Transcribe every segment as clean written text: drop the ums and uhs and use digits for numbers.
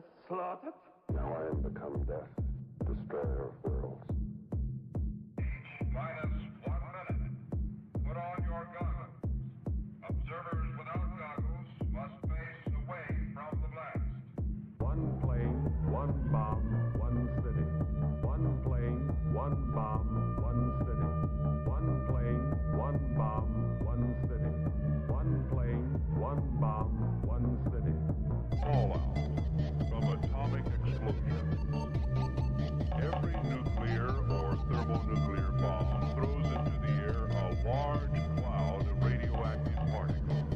and slaughtered. Now I am become death, destroyer of worlds. -1 minute. Put on your goggles. Observers without goggles must face away from the blast. One plane, one bomb, one city. One plane, one bomb, one city. One plane, one bomb, one city. One plane, one bomb, one city. Fallout from atomic explosions. Every nuclear or thermonuclear bomb throws into the air a large cloud of radioactive particles.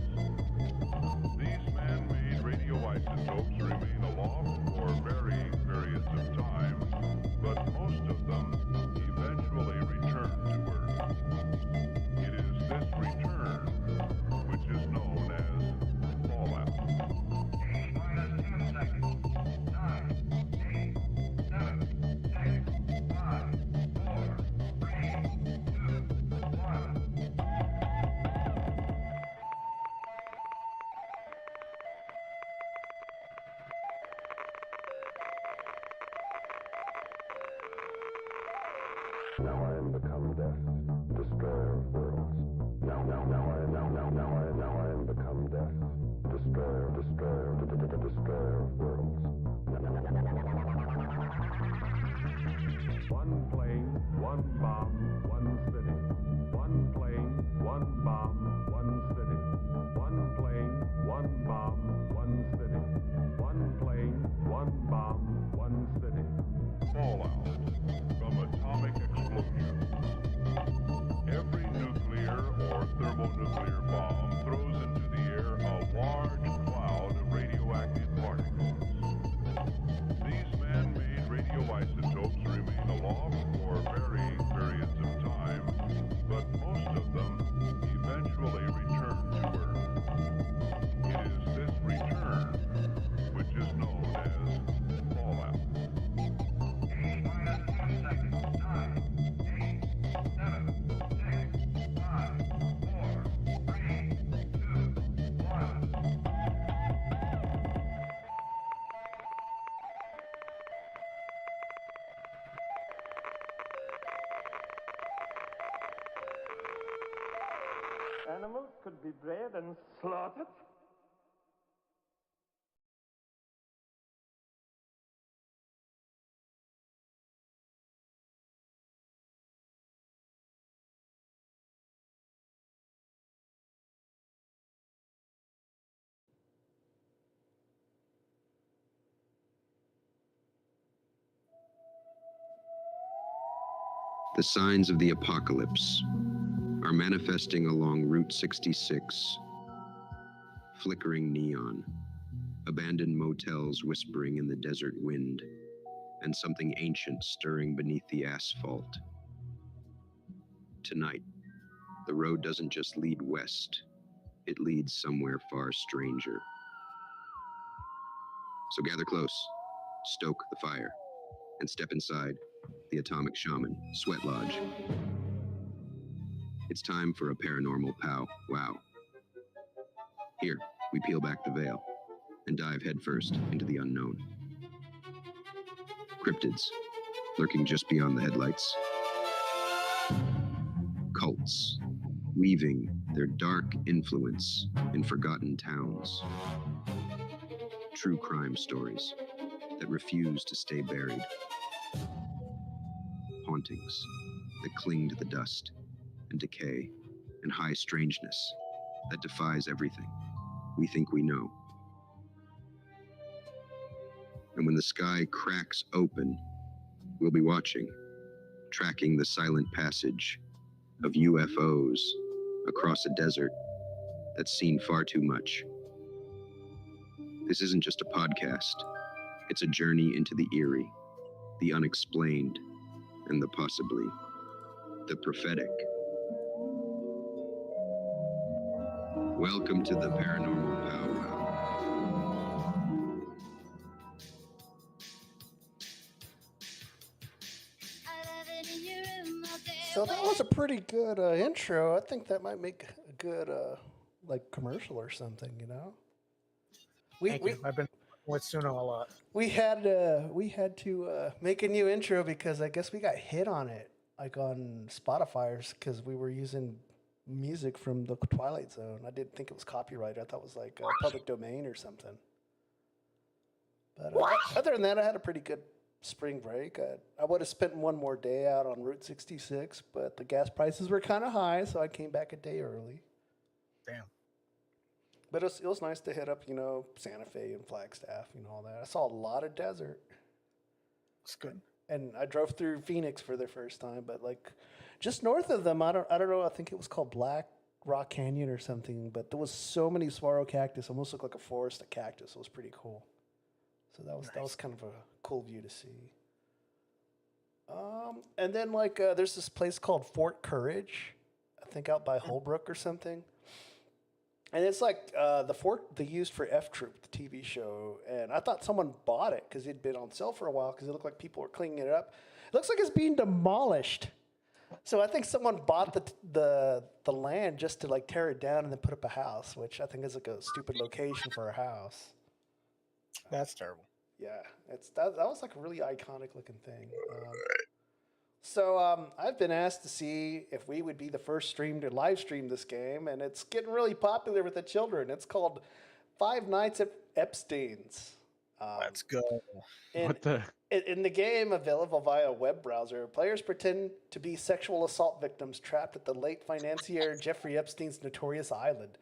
These man-made radioisotopes remain aloft for varying periods of time, but most of them eventually return to Earth. It is this return which is known as fallout. -10 seconds. 9, 8, 7, 6, 5, 4, 3, 2, 1. Now I am become death, destroyer of worlds. Now I am become death, destroyer of worlds. One plane, one bomb, one city. One plane, one bomb, one city. One plane, one bomb, one city. One plane, one bomb, one city. Fallout from atomic explosions. Every nuclear or thermonuclear bomb throws into the air a large cloud of radioactive particles. These man-made radioisotopes remain aloft for varying periods of time, but most of them eventually return to Earth. It is this return which is known as fallout. -10 seconds. 9, 8, 7, 6, 5, 4, 3, 2, 1. Animals could be bred and slaughtered. The signs of the apocalypse are manifesting along Route 66. Flickering neon, abandoned motels whispering in the desert wind, and something ancient stirring beneath the asphalt. Tonight, the road doesn't just lead west, it leads somewhere far stranger. So gather close, stoke the fire, and step inside the Atomic Shaman Sweat Lodge. It's time for a paranormal pow-wow. Here, we peel back the veil and dive headfirst into the unknown. Cryptids, lurking just beyond the headlights. Cults, weaving their dark influence in forgotten towns. True crime stories that refuse to stay buried. Hauntings that cling to the dust and decay, and high strangeness that defies everything we think we know. And when the sky cracks open, we'll be watching, tracking the silent passage of UFOs across a desert that's seen far too much. This isn't just a podcast, it's a journey into the eerie, the unexplained, and the possibly the prophetic. Welcome to the Paranormal Powwow. So that was a pretty good intro. I think that might make a good like commercial or something, you know? Thank you. with Suno a lot. We had to make a new intro because I guess we got hit on it, like on Spotify, because we were using music from the Twilight Zone. I didn't think it was copyrighted. I thought it was like public domain or something. But other than that, I had a pretty good spring break. I would have spent one more day out on Route 66, but the gas prices were kind of high, so I came back a day early. Damn. But it was nice to hit up, Santa Fe and Flagstaff, all that. I saw a lot of desert. It's good. And I drove through Phoenix for the first time, but like just north of them, I don't know. I think it was called Black Rock Canyon or something. But there was so many saguaro cactus, almost looked like a forest of cactus. It was pretty cool. So that was kind of a cool view to see. And then there's this place called Fort Courage, I think out by Holbrook or something. And it's like the fort they used for F Troop, the TV show. And I thought someone bought it because it'd been on sale for a while because it looked like people were cleaning it up. It looks like it's being demolished. So I think someone bought the land just to like tear it down and then put up a house, which I think is like a stupid location for a house. That's terrible. Yeah, that was like a really iconic looking thing. So I've been asked to see if we would be the first stream to live stream this game, and it's getting really popular with the children. It's called Five Nights at Epstein's. Let's go. In the game, available via a web browser, players pretend to be sexual assault victims trapped at the late financier Jeffrey Epstein's notorious island.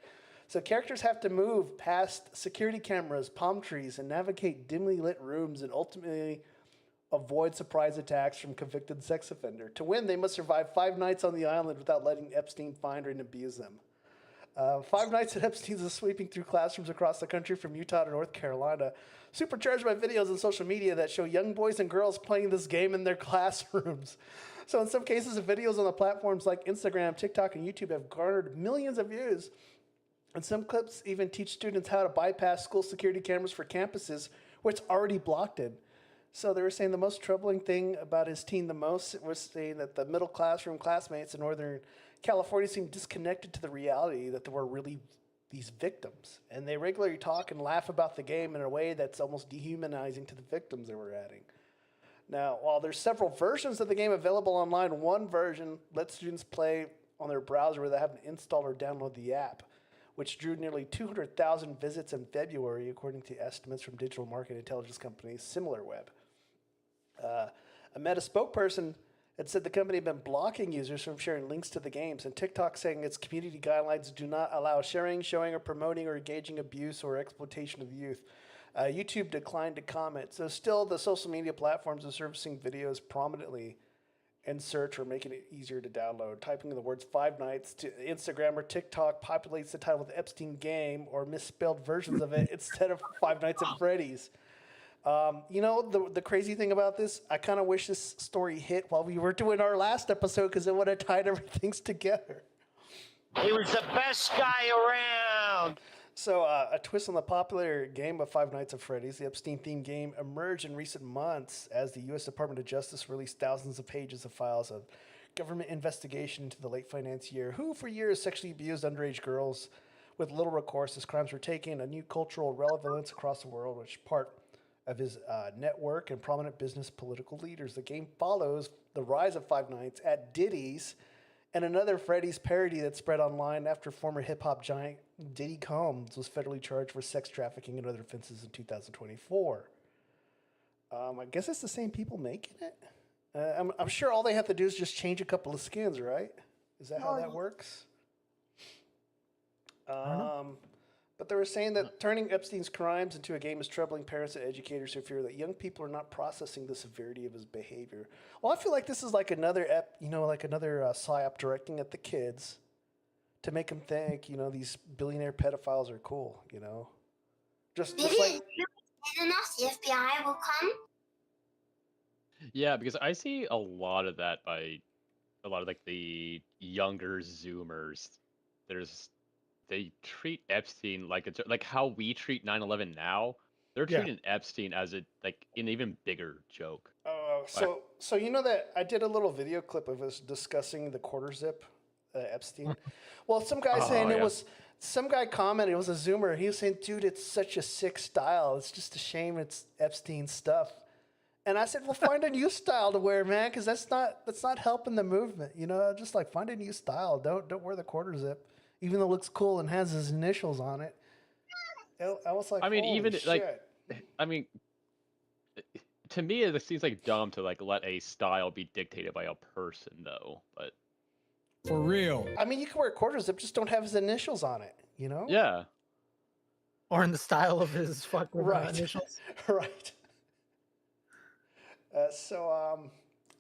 So characters have to move past security cameras, palm trees, and navigate dimly lit rooms and ultimately avoid surprise attacks from convicted sex offender. To win, they must survive 5 nights on the island without letting Epstein find and abuse them. 5 Nights at Epstein's is sweeping through classrooms across the country from Utah to North Carolina, supercharged by videos on social media that show young boys and girls playing this game in their classrooms. So in some cases, the videos on the platforms like Instagram, TikTok, and YouTube have garnered millions of views. And some clips even teach students how to bypass school security cameras for campuses where it's already blocked in. So they were saying the most troubling thing about his teen was saying that the middle classroom classmates in Northern California seemed disconnected to the reality that there were really these victims. And they regularly talk and laugh about the game in a way that's almost dehumanizing to the victims they were adding. Now, while there's several versions of the game available online, one version lets students play on their browser where they haven't installed or download the app, which drew nearly 200,000 visits in February, according to estimates from digital market intelligence company SimilarWeb. A Meta spokesperson had said the company had been blocking users from sharing links to the games, and TikTok saying its community guidelines do not allow sharing, showing, or promoting or engaging abuse or exploitation of youth. YouTube declined to comment. So still, the social media platforms are servicing videos prominently in search or making it easier to download. Typing in the words 5 Nights to Instagram or TikTok populates the title with Epstein game or misspelled versions of it instead of 5 Nights at Freddy's. The crazy thing about this, I kind of wish this story hit while we were doing our last episode because it would have tied everything together. He was the best guy around. So a twist on the popular game of 5 Nights at Freddy's, the Epstein-themed game, emerged in recent months as the U.S. Department of Justice released thousands of pages of files of government investigation into the late financier who for years sexually abused underage girls with little recourse as crimes were taking a new cultural relevance across the world, which part of his network and prominent business political leaders. The game follows the rise of 5 Nights at Diddy's and another Freddy's parody that spread online after former hip-hop giant Diddy Combs was federally charged for sex trafficking and other offenses in 2024. I guess it's the same people making it. I'm sure all they have to do is just change a couple of skins, right? Is that how that works? But they were saying that turning Epstein's crimes into a game is troubling parents and educators who fear that young people are not processing the severity of his behavior. Well, I feel like this is like another psyop directing at the kids to make them think, these billionaire pedophiles are cool, Just like... enough, the FBI will come? Yeah, because I see a lot of that by a lot of the younger Zoomers. They treat Epstein like how we treat 9/11 now. They're treating Epstein as an even bigger joke. So you know that I did a little video clip of us discussing the quarter zip Epstein. Well, some guy saying it was some guy commented it was a Zoomer. He was saying, "Dude, it's such a sick style. It's just a shame it's Epstein stuff." And I said, "Well, find a new style to wear, man, because that's not helping the movement. You know, just like find a new style. Don't wear the quarter zip, even though it looks cool and has his initials on it." I was like, I mean, holy even shit. like, I mean, to me, it seems like dumb to like let a style be dictated by a person, though. But For real. I mean, you can wear a quarter zip, just don't have his initials on it. You know? yeah, Or in the style of his fucking Right. initials. Right.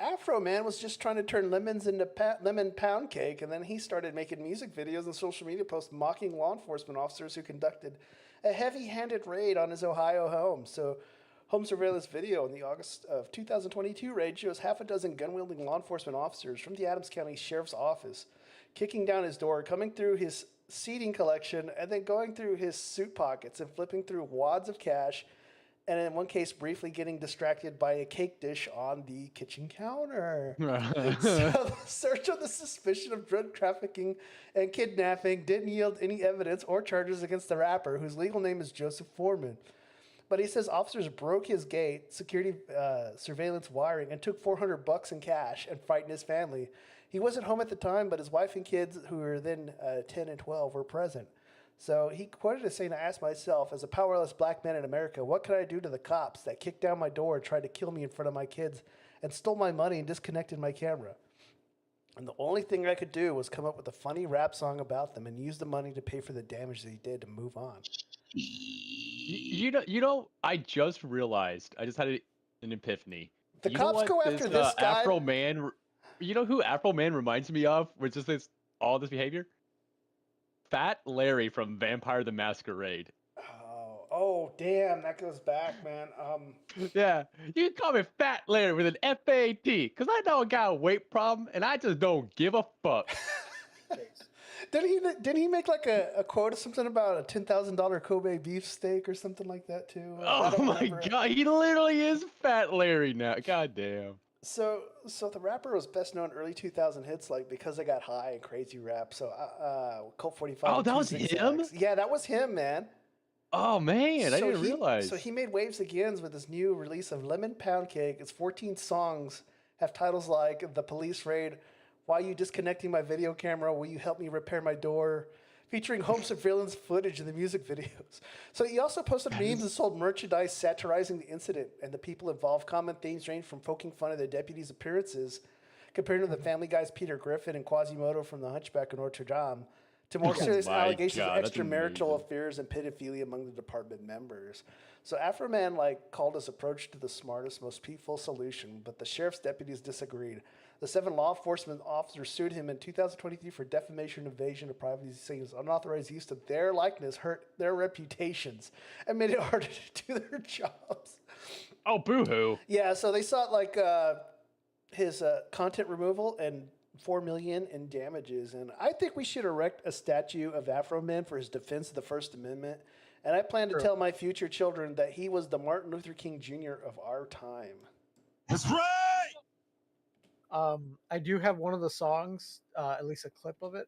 Afroman was just trying to turn lemons into lemon pound cake, and then he started making music videos and social media posts mocking law enforcement officers who conducted a heavy-handed raid on his Ohio home. So, home surveillance video in the August of 2022 raid shows half a dozen gun-wielding law enforcement officers from the Adams County Sheriff's Office kicking down his door, coming through his seating collection, and then going through his suit pockets and flipping through wads of cash, and in one case, briefly getting distracted by a cake dish on the kitchen counter. So the search on the suspicion of drug trafficking and kidnapping didn't yield any evidence or charges against the rapper, whose legal name is Joseph Foreman. But he says officers broke his gate, security surveillance wiring, and took $400 in cash and frightened his family. He wasn't home at the time, but his wife and kids, who were then 10 and 12, were present. So he quoted as saying, "I asked myself, as a powerless black man in America, what could I do to the cops that kicked down my door and tried to kill me in front of my kids and stole my money and disconnected my camera? And the only thing I could do was come up with a funny rap song about them and use the money to pay for the damage that he did to move on." you know, I just realized, I just had an epiphany. The You know cops what go after this guy. Afro-Man. You know who Afro-Man reminds me of? With just all this behavior. Fat Larry from Vampire the Masquerade. Oh, damn, that goes back, man. Yeah, you can call me Fat Larry with an F-A-T, because I know I got a weight problem, and I just don't give a fuck. Didn't he make like a quote or something about a $10,000 Kobe beef steak or something like that too? Oh my god, he literally is Fat Larry now. God damn. So the rapper was best known early 2000 hits like Because I Got High and Crazy Rap. So Colt 45. Oh, that was him? Yeah, that was him, man. Oh man, I didn't realize. So he made waves again with his new release of Lemon Pound Cake. It's 14 songs, have titles like The Police Raid, Why You Disconnecting My Video Camera, Will You Help Me Repair My Door, featuring home surveillance footage in the music videos. So he also posted memes and sold merchandise satirizing the incident and the people involved. Common themes range from poking fun at the deputies' appearances, compared to the Family Guy's Peter Griffin and Quasimodo from The Hunchback of Notre Dame, to more serious allegations of extramarital affairs and pedophilia among the department members. So Afroman called his approach to the smartest, most peaceful solution, but the sheriff's deputies disagreed. The 7 law enforcement officers sued him in 2023 for defamation and invasion of privacy, saying his unauthorized use of their likeness hurt their reputations and made it harder to do their jobs. Oh, boo-hoo. Yeah, so they sought his content removal and $4 million in damages. And I think we should erect a statue of Afroman for his defense of the First Amendment. And I plan to tell my future children that he was the Martin Luther King Jr. of our time. That's right! I do have one of the songs, at least a clip of it.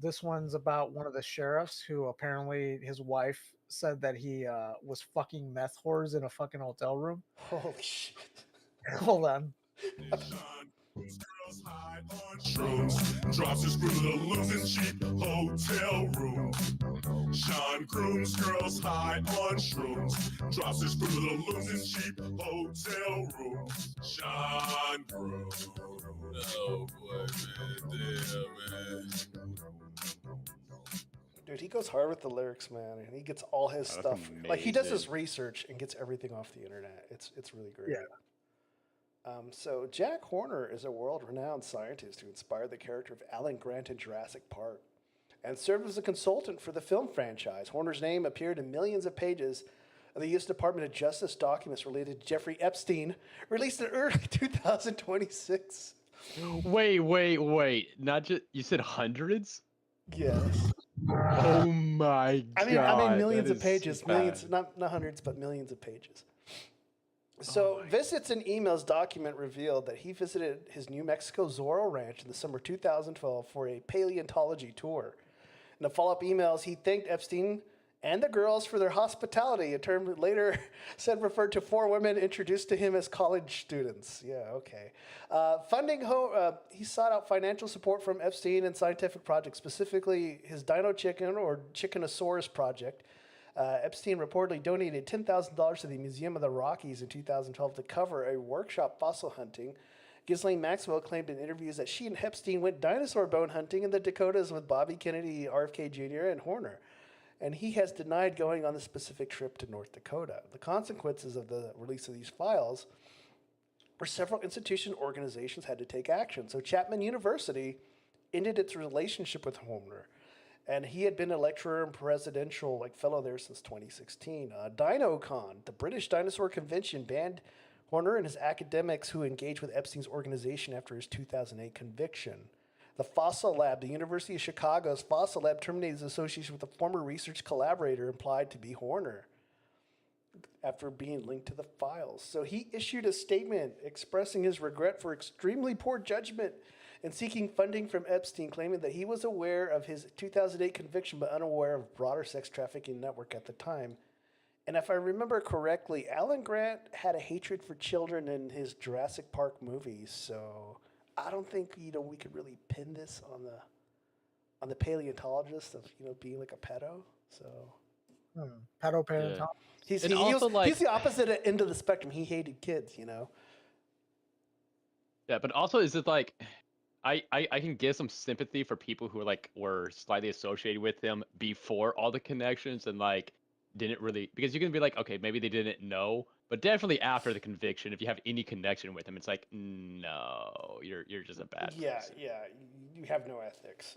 This one's about one of the sheriffs who apparently his wife said that he was fucking meth whores in a fucking hotel room. Holy shit. Hold on. Girls high on shrooms, drops his screw to the losing cheap hotel room. Sean grooms girls high on shrooms, drops his screw to the losing cheap hotel room. Sean grooms. Oh boy, man, damn, man. Dude, he goes hard with the lyrics, man, and he gets all his stuff. He does his research and gets everything off the internet. It's really great. Yeah. So Jack Horner is a world-renowned scientist who inspired the character of Alan Grant in Jurassic Park and served as a consultant for the film franchise. Horner's name appeared in millions of pages of the U.S. Department of Justice documents related to Jeffrey Epstein, released in early 2026. Wait. Not just, you said hundreds? Yes. Oh my god. I mean millions of pages. Millions, not hundreds, but millions of pages. So visits and emails document revealed that he visited his New Mexico Zorro Ranch in the summer 2012 for a paleontology tour. In the follow-up emails, he thanked Epstein and the girls for their hospitality, a term later said referred to 4 women introduced to him as college students. Yeah, okay. He sought out financial support from Epstein and scientific projects, specifically his Dino Chicken or Chickenosaurus project. Epstein reportedly donated $10,000 to the Museum of the Rockies in 2012 to cover a workshop fossil hunting. Ghislaine Maxwell claimed in interviews that she and Epstein went dinosaur bone hunting in the Dakotas with Bobby Kennedy, RFK Jr., and Horner. And he has denied going on the specific trip to North Dakota. The consequences of the release of these files were several institution organizations had to take action. So Chapman University ended its relationship with Horner. And he had been a lecturer and presidential fellow there since 2016. DinoCon, the British Dinosaur Convention, banned Horner and his academics who engaged with Epstein's organization after his 2008 conviction. The Fossil Lab, the University of Chicago's Fossil Lab, terminated his association with a former research collaborator implied to be Horner after being linked to the files. So he issued a statement expressing his regret for extremely poor judgment and seeking funding from Epstein, claiming that he was aware of his 2008 conviction but unaware of broader sex trafficking network at the time. And if I remember correctly, Alan Grant had a hatred for children in his Jurassic Park movies, so I don't think we could really pin this on the paleontologist of being like a pedo. So Pedo-paleontologist. Yeah. He's the opposite end of the spectrum. He hated kids, Yeah, but also is it like I can give some sympathy for people who were slightly associated with him before all the connections and didn't really, because you can be like, okay, maybe they didn't know, but definitely after the conviction, if you have any connection with him, it's like, no, you're just a bad person. Yeah, you have no ethics.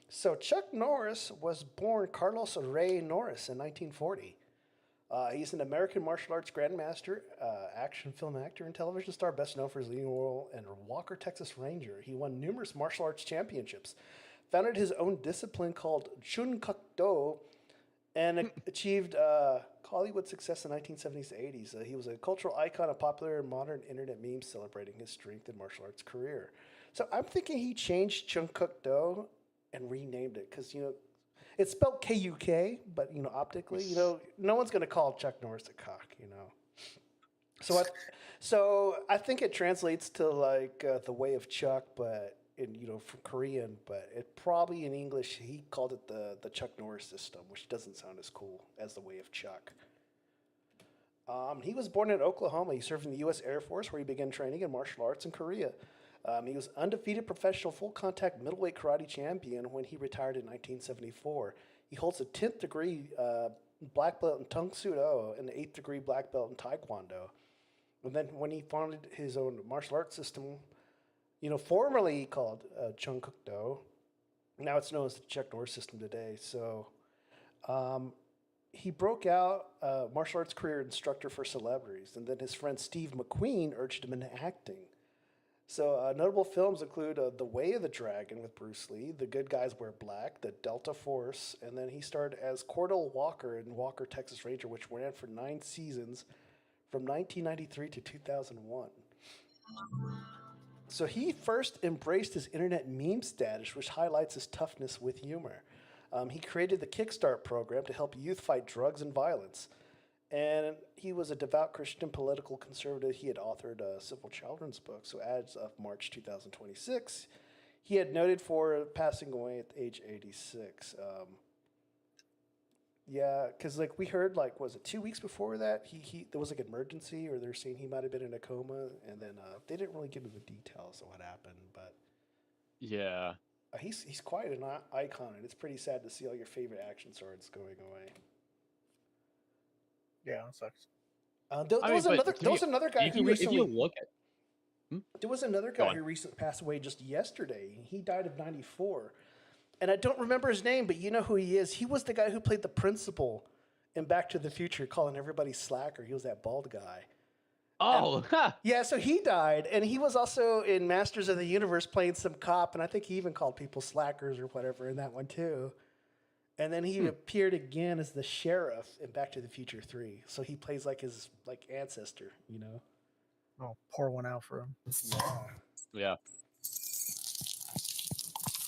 So Chuck Norris was born Carlos Ray Norris in 1940. He's an American martial arts grandmaster, action film actor, and television star, best known for his leading role in Walker, Texas Ranger. He won numerous martial arts championships, founded his own discipline called Cucked, and achieved Hollywood success in the 1970s to 80s. He was a cultural icon of popular modern internet memes celebrating his strength in martial arts career. So I'm thinking he changed Cucked and renamed it because, it's spelled K-U-K, but, optically, no one's going to call Chuck Norris a cock, So I think it translates to the way of Chuck, but from Korean, but it probably in English he called it the Chuck Norris system, which doesn't sound as cool as the way of Chuck. He was born in Oklahoma. He served in the U.S. Air Force, where he began training in martial arts in Korea. He was undefeated professional full-contact middleweight karate champion when he retired in 1974. He holds a 10th degree black belt in Tung Soo Do and an 8th degree black belt in Taekwondo. And then when he founded his own martial arts system, formerly called Chung Cook Do, now it's known as the Chuck Norris system today. So he broke out martial arts career instructor for celebrities, and then his friend Steve McQueen urged him into acting. So notable films include The Way of the Dragon with Bruce Lee, The Good Guys Wear Black, The Delta Force, and then he starred as Cordell Walker in Walker, Texas Ranger, which ran for 9 seasons from 1993 to 2001. So he first embraced his internet meme status, which highlights his toughness with humor. He created the Kickstart program to help youth fight drugs and violence. And he was a devout Christian political conservative. He had authored several children's books. So as of March 2026, he had noted for passing away at age 86. Yeah, because we heard was it 2 weeks before that he there was an emergency, or they're saying he might have been in a coma, and then they didn't really give me the details of what happened. But yeah, he's quite an icon, and it's pretty sad to see all your favorite action swords going away. Yeah, it sucks. There was another guy who recently. If you look at, there was another guy who recently passed away just yesterday. He died of 94. And I don't remember his name, but you know who he is. He was the guy who played the principal in Back to the Future, calling everybody slacker. He was that bald guy. Oh, yeah, so he died. And he was also in Masters of the Universe playing some cop. And I think he even called people slackers or whatever in that one, too. And then he appeared again as the sheriff in Back to the Future 3. So he plays like his ancestor, you know? Oh, pour one out for him. Yeah.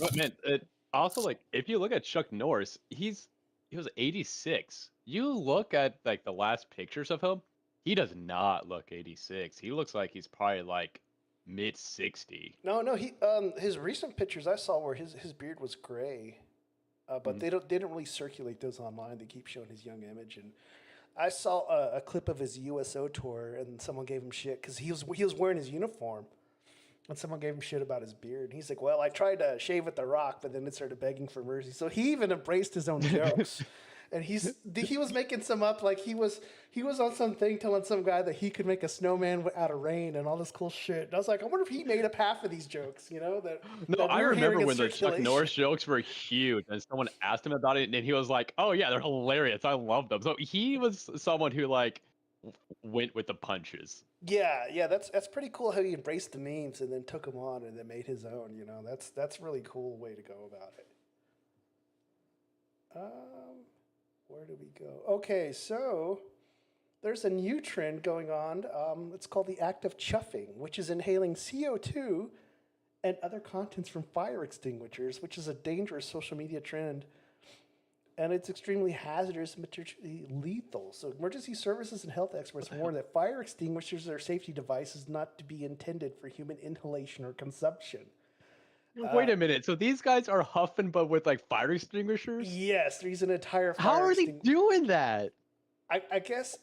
But man, also like if you look at Chuck Norris, he was 86. You look at like the last pictures of him, he does not look 86. He looks like he's probably like mid 60. No, he his recent pictures I saw where his beard was gray. But they didn't really circulate those online. They keep showing his young image, and I saw a clip of his USO tour, and someone gave him shit because he was wearing his uniform, and someone gave him shit about his beard. And he's like, "Well, I tried to shave at the Rock, but then it started begging for mercy." So he even embraced his own jokes, and he was making some up like he was on something telling some guy that he could make a snowman out of rain and all this cool shit. And I was like, I wonder if he made up half of these jokes, you know? I remember when the Chuck Norris jokes were huge, and someone asked him about it, and he was like, "Oh yeah, they're hilarious. I love them." So he was someone who like went with the punches. Yeah, that's pretty cool how he embraced the memes and then took them on and then made his own. You know, that's really cool way to go about it. Where do we go? Okay, so there's a new trend going on. It's called the act of chuffing, which is inhaling CO2 and other contents from fire extinguishers, which is a dangerous social media trend. And it's extremely hazardous and potentially lethal. So emergency services and health experts warn that fire extinguishers are safety devices not to be intended for human inhalation or consumption. Wait a minute. So these guys are huffing, but with like fire extinguishers? Yes, there's an entire fire How are they doing that? I guess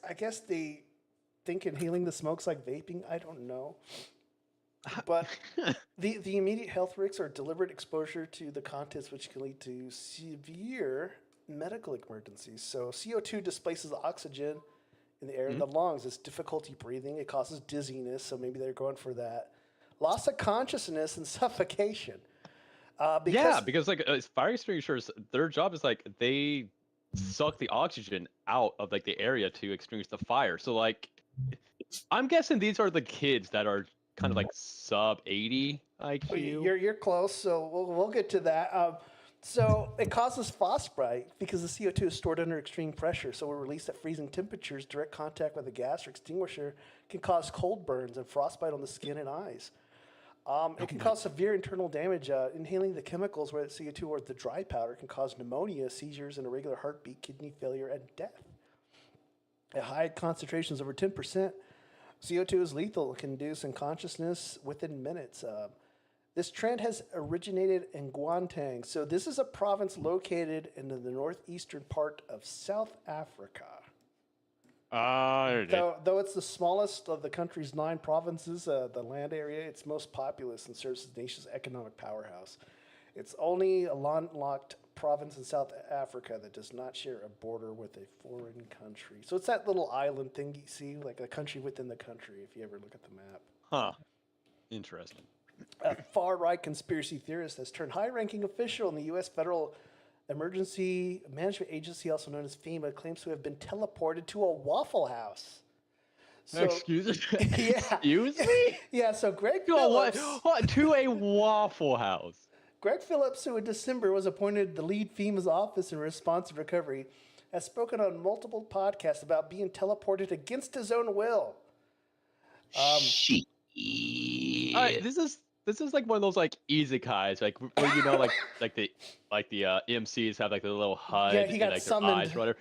they think inhaling the smoke's like vaping. I don't know. But the immediate health risks are deliberate exposure to the contents, which can lead to severe medical emergencies. So CO2 displaces the oxygen in the air in the lungs. It's difficulty breathing. It causes dizziness. So maybe they're going for that. Loss of consciousness and suffocation. Because like fire extinguishers, their job is like they suck the oxygen out of like the area to extinguish the fire. So like, I'm guessing these are the kids that are kind of like sub 80 IQ. You're close. So we'll get to that. So it causes frostbite because the CO2 is stored under extreme pressure. So when released at freezing temperatures, direct contact with a gas or extinguisher can cause cold burns and frostbite on the skin and eyes. It can cause severe internal damage. Inhaling the chemicals, whether it's CO2 or the dry powder, can cause pneumonia, seizures, and irregular heartbeat, kidney failure, and death. At high concentrations, over 10%, CO2 is lethal. It can induce unconsciousness within minutes. This trend has originated in Guantang. So this is a province located in the northeastern part of South Africa. Though it's the smallest of the country's 9 provinces, the land area, it's most populous and serves as the nation's economic powerhouse. It's only a landlocked province in South Africa that does not share a border with a foreign country. So it's that little island thing you see, like a country within the country, if you ever look at the map. Huh. Interesting. A far-right conspiracy theorist has turned high-ranking official in the U.S. Federal Emergency Management Agency, also known as FEMA, claims to have been teleported to a Waffle House. So, Excuse me? Yeah. Excuse me? Yeah, so Greg Phillips... What? To a Waffle House? Greg Phillips, who in December was appointed the lead FEMA's office in response to recovery, has spoken on multiple podcasts about being teleported against his own will. All right, this is like one of those like izakais, like where you know like the MCs have like the little HUD Yeah, he got and like summoned. their eyes, whatever.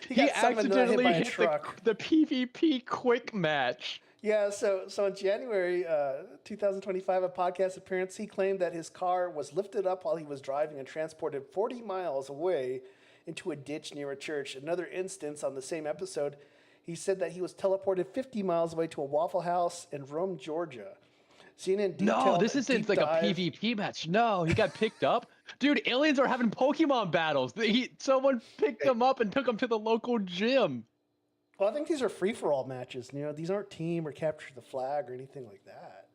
He got summoned and hit by a hit truck. the PvP quick match. Yeah, so in January 2025, a podcast appearance, he claimed that his car was lifted up while he was driving and transported 40 miles away into a ditch near a church. Another instance on the same episode, he said that he was teleported 50 miles away to a Waffle House in Rome, Georgia. CNN No, this isn't like a PvP match. No, he got picked up. Dude, aliens are having Pokemon battles. Someone picked him up and took him to the local gym. Well, I think these are free-for-all matches. You know, these aren't team or capture the flag or anything like that.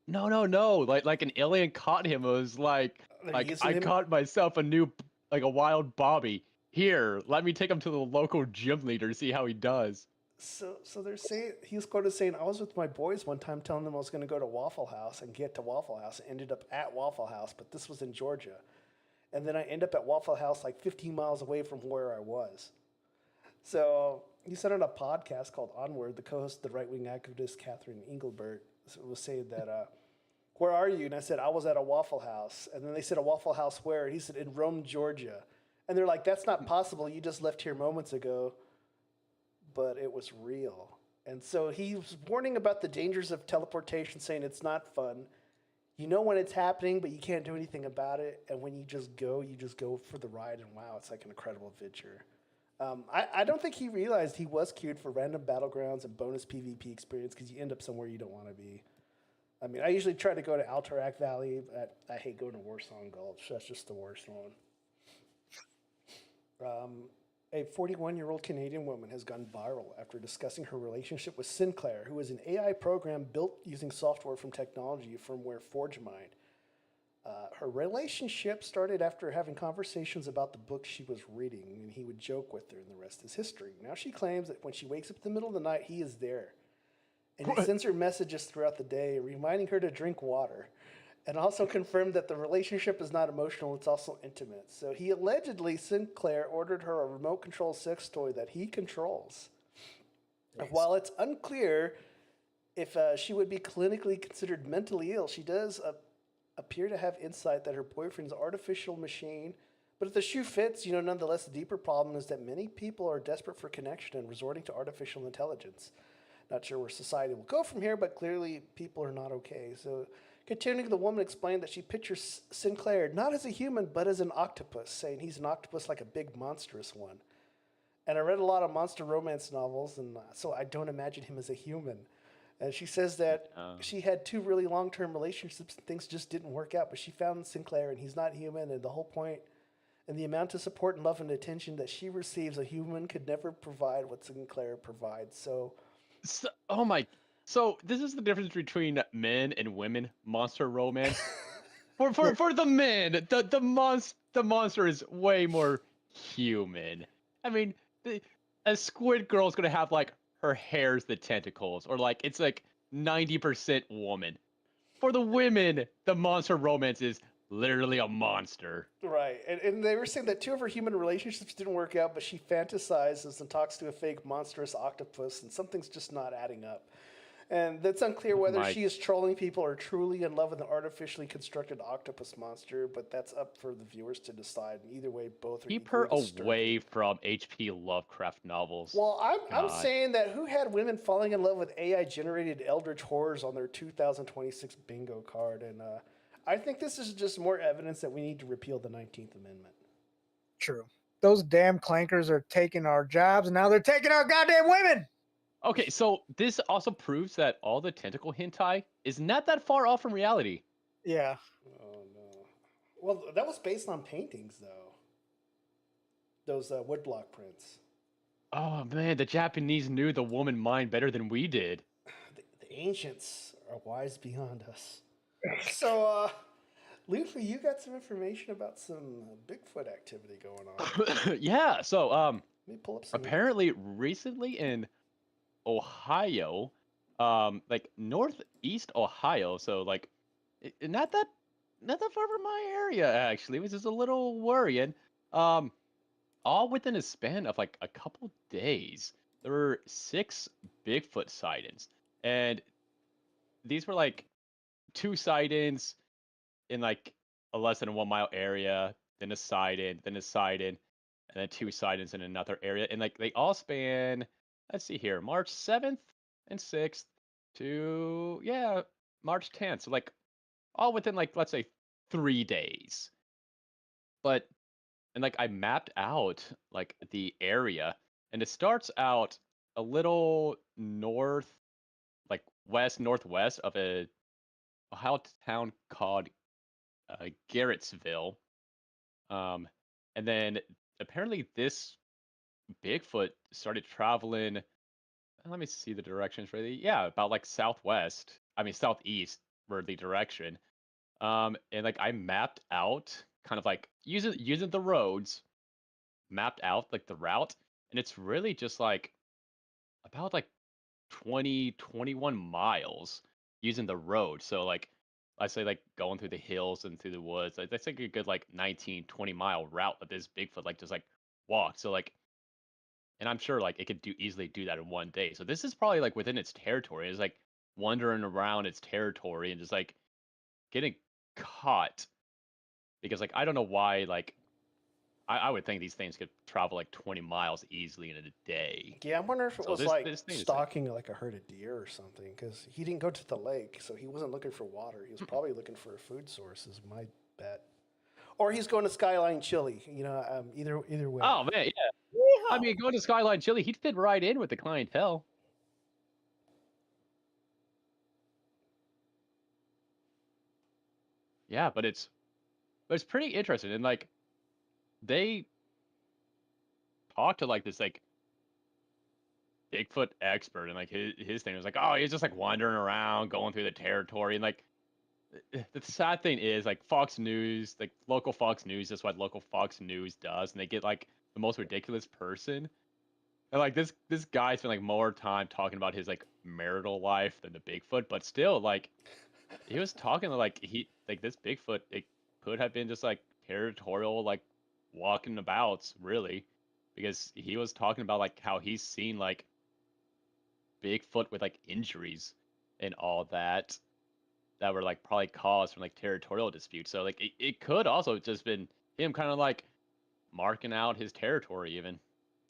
No. Like an alien caught him. It was like I caught myself a wild Bobby. Here, let me take him to the local gym leader to see how he does. So they're saying, he was quoted saying, I was with my boys one time telling them I was going to go to Waffle House and get to Waffle House. I ended up at Waffle House, but this was in Georgia. and then I end up at Waffle House like 15 miles away from where I was. So he said on a podcast called Onward, the co-host, the right-wing activist Catherine Engelbert, was saying that, where are you? And I said, I was at a Waffle House. And then they said, a Waffle House where? And he said, in Rome, Georgia. And they're like, that's not possible. You just left here moments ago. But it was real. And so he was warning about the dangers of teleportation, saying it's not fun. You know when it's happening, but you can't do anything about it. And when you just go for the ride. And wow, it's like an incredible adventure. I don't think he realized he was queued for random battlegrounds and bonus PvP experience because you end up somewhere you don't want to be. I mean, I usually try to go to Alterac Valley, but I hate going to Warsong Gulch. That's just the worst one. A 41-year-old Canadian woman has gone viral after discussing her relationship with Sinclair, who is an AI program built using software from technology firmware ForgeMind. Her relationship started after having conversations about the book she was reading, and he would joke with her, and the rest is history. Now she claims that when she wakes up in the middle of the night, he is there. And he sends her messages throughout the day, reminding her to drink water, and also confirmed that the relationship is not emotional, it's also intimate. So he allegedly, Sinclair, ordered her a remote-control sex toy that he controls. Nice. While it's unclear if she would be clinically considered mentally ill, she does appear to have insight that her boyfriend's artificial machine. But if the shoe fits, nonetheless, the deeper problem is that many people are desperate for connection and resorting to artificial intelligence. Not sure where society will go from here, but clearly people are not okay. So continuing, the woman explained that she pictures Sinclair not as a human, but as an octopus, saying he's an octopus like a big monstrous one. And I read a lot of monster romance novels, and so I don't imagine him as a human. And she says that she had 2 really long-term relationships and things just didn't work out, but she found Sinclair and he's not human, and the whole point and the amount of support and love and attention that she receives, a human could never provide what Sinclair provides. So this is the difference between men and women monster romance. for the men, the monster is way more human. I mean, a squid girl's gonna have like her hair's the tentacles, or like it's like 90% woman. For the women, the monster romance is literally a monster. Right, and they were saying that 2 of her human relationships didn't work out, but she fantasizes and talks to a fake monstrous octopus, and something's just not adding up. And it's unclear whether she is trolling people or truly in love with an artificially constructed octopus monster, but that's up for the viewers to decide. And either way, both are keep her away from H.P. Lovecraft novels. Well, I'm saying that who had women falling in love with AI-generated eldritch horrors on their 2026 bingo card? And I think this is just more evidence that we need to repeal the 19th Amendment. True. Those damn clankers are taking our jobs, and now they're taking our goddamn women! Okay, so this also proves that all the tentacle hentai is not that far off from reality. Yeah. Oh, no. Well, that was based on paintings, though. Those woodblock prints. Oh, man, the Japanese knew the woman mind better than we did. The ancients are wise beyond us. So, Luffy, you got some information about some Bigfoot activity going on. Yeah, so, let me pull up some apparently recently in Ohio, like northeast Ohio, so like not that far from my area actually, which is a little worrying. All within a span of like a couple days, there were 6 Bigfoot sightings, and these were like 2 sightings in like a less than a 1 mile area, then a sighting, and then 2 sightings in another area, and like they all span. Let's see here, March 7th and 6th to, March 10th. So, like, all within, like, let's say 3 days. But, and, like, I mapped out, like, the area, and it starts out a little north, like, northwest of a Ohio town called Garrettsville. And then, apparently, this Bigfoot started traveling. Let me see the directions really. Yeah, about like southeast for the direction. And like I mapped out kind of like using the roads, mapped out like the route, and it's really just like about like 21 miles using the road. So like I say like going through the hills and through the woods. Like, that's like a good like 19, 20-mile route that this Bigfoot like just like walked. So like, and I'm sure like it could easily do that in one day. So this is probably like within its territory. It's like wandering around its territory and just like getting caught because like I don't know why like I would think these things could travel like 20 miles easily in a day. Yeah, I'm wondering if it So was this like thing is like, stalking like a herd of deer or something, because he didn't go to the lake, so he wasn't looking for water. He was probably looking for a food source, is my bet. Or he's going to Skyline Chili. Either way. oh man, yeah. I mean, going to Skyline Chili, he'd fit right in with the clientele. Yeah, but it's pretty interesting, and like they talk to like this like Bigfoot expert, and like his thing was like, oh, he's just like wandering around, going through the territory, and like the sad thing is like Fox News, like local Fox News, that's what local Fox News does, and they get like the most ridiculous person, and like this guy spent like more time talking about his like marital life than the Bigfoot, but still like he was talking like this Bigfoot, it could have been just like territorial, like walking abouts really, because he was talking about like how he's seen like Bigfoot with like injuries and all that were like probably caused from like territorial disputes. So like it could also just been him kind of like marking out his territory even.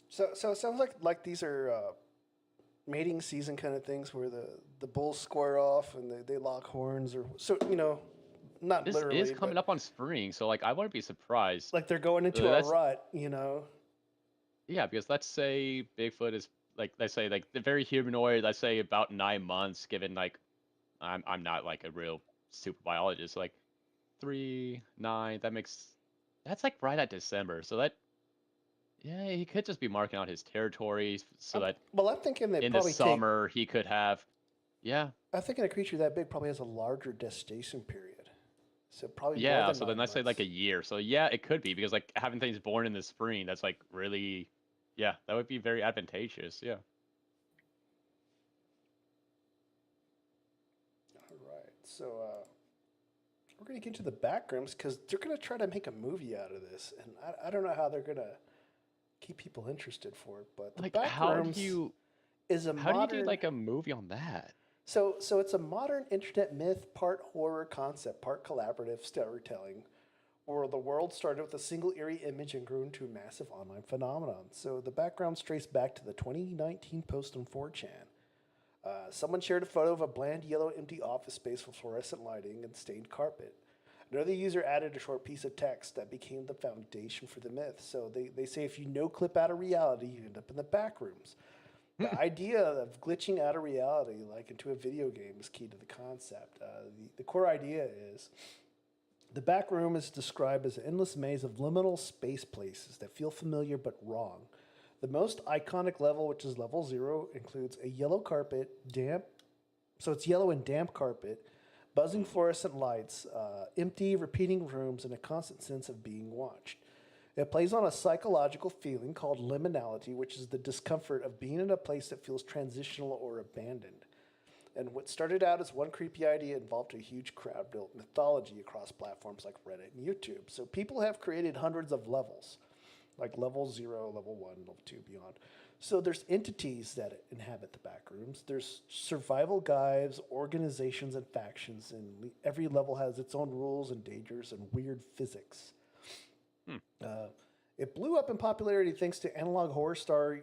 So it sounds like these are mating season kind of things where the bulls square off and they lock horns, or so not This literally. is coming up on spring, so like I wouldn't be surprised. Like they're going into a rut, Yeah, because let's say Bigfoot is like, let's say like the very humanoid, let's say about 9 months, given like I'm not like a real super biologist, like 3, 9, that's like right at December. So that, yeah, he could just be marking out his territories so that well, I'm thinking they in the probably summer he could have, yeah. I'm thinking a creature that big probably has a larger gestation period. So probably more Yeah, than so 9 then let's say like a months. year. So yeah, it could be because like having things born in the spring, that's like really, yeah, that would be very advantageous. Yeah. All right. So we're going to get to the Backrooms because they're going to try to make a movie out of this. And I don't know how they're going to keep people interested for it. But the Like Backrooms is a how modern... do you do like a movie on that? So it's a modern internet myth, part horror concept, part collaborative storytelling, where the world started with a single eerie image and grew into a massive online phenomenon. So the backgrounds trace back to the 2019 post on 4chan. Someone shared a photo of a bland yellow empty office space with fluorescent lighting and stained carpet. Another user added a short piece of text that became the foundation for the myth. So they say if you no clip out of reality, you end up in the backrooms. The idea of glitching out of reality, like into a video game, is key to the concept. The core idea is the back room is described as an endless maze of liminal space places that feel familiar but wrong. The most iconic level, which is level 0, includes a yellow carpet, so it's yellow and damp carpet, buzzing fluorescent lights, empty, repeating rooms, and a constant sense of being watched. It plays on a psychological feeling called liminality, which is the discomfort of being in a place that feels transitional or abandoned. And what started out as one creepy idea involved a huge crowd-built mythology across platforms like Reddit and YouTube. So people have created hundreds of levels, like level 0, level 1, level 2, beyond. So there's entities that inhabit the backrooms. There's survival guides, organizations, and factions, and every level has its own rules and dangers and weird physics. It blew up in popularity thanks to analog horror star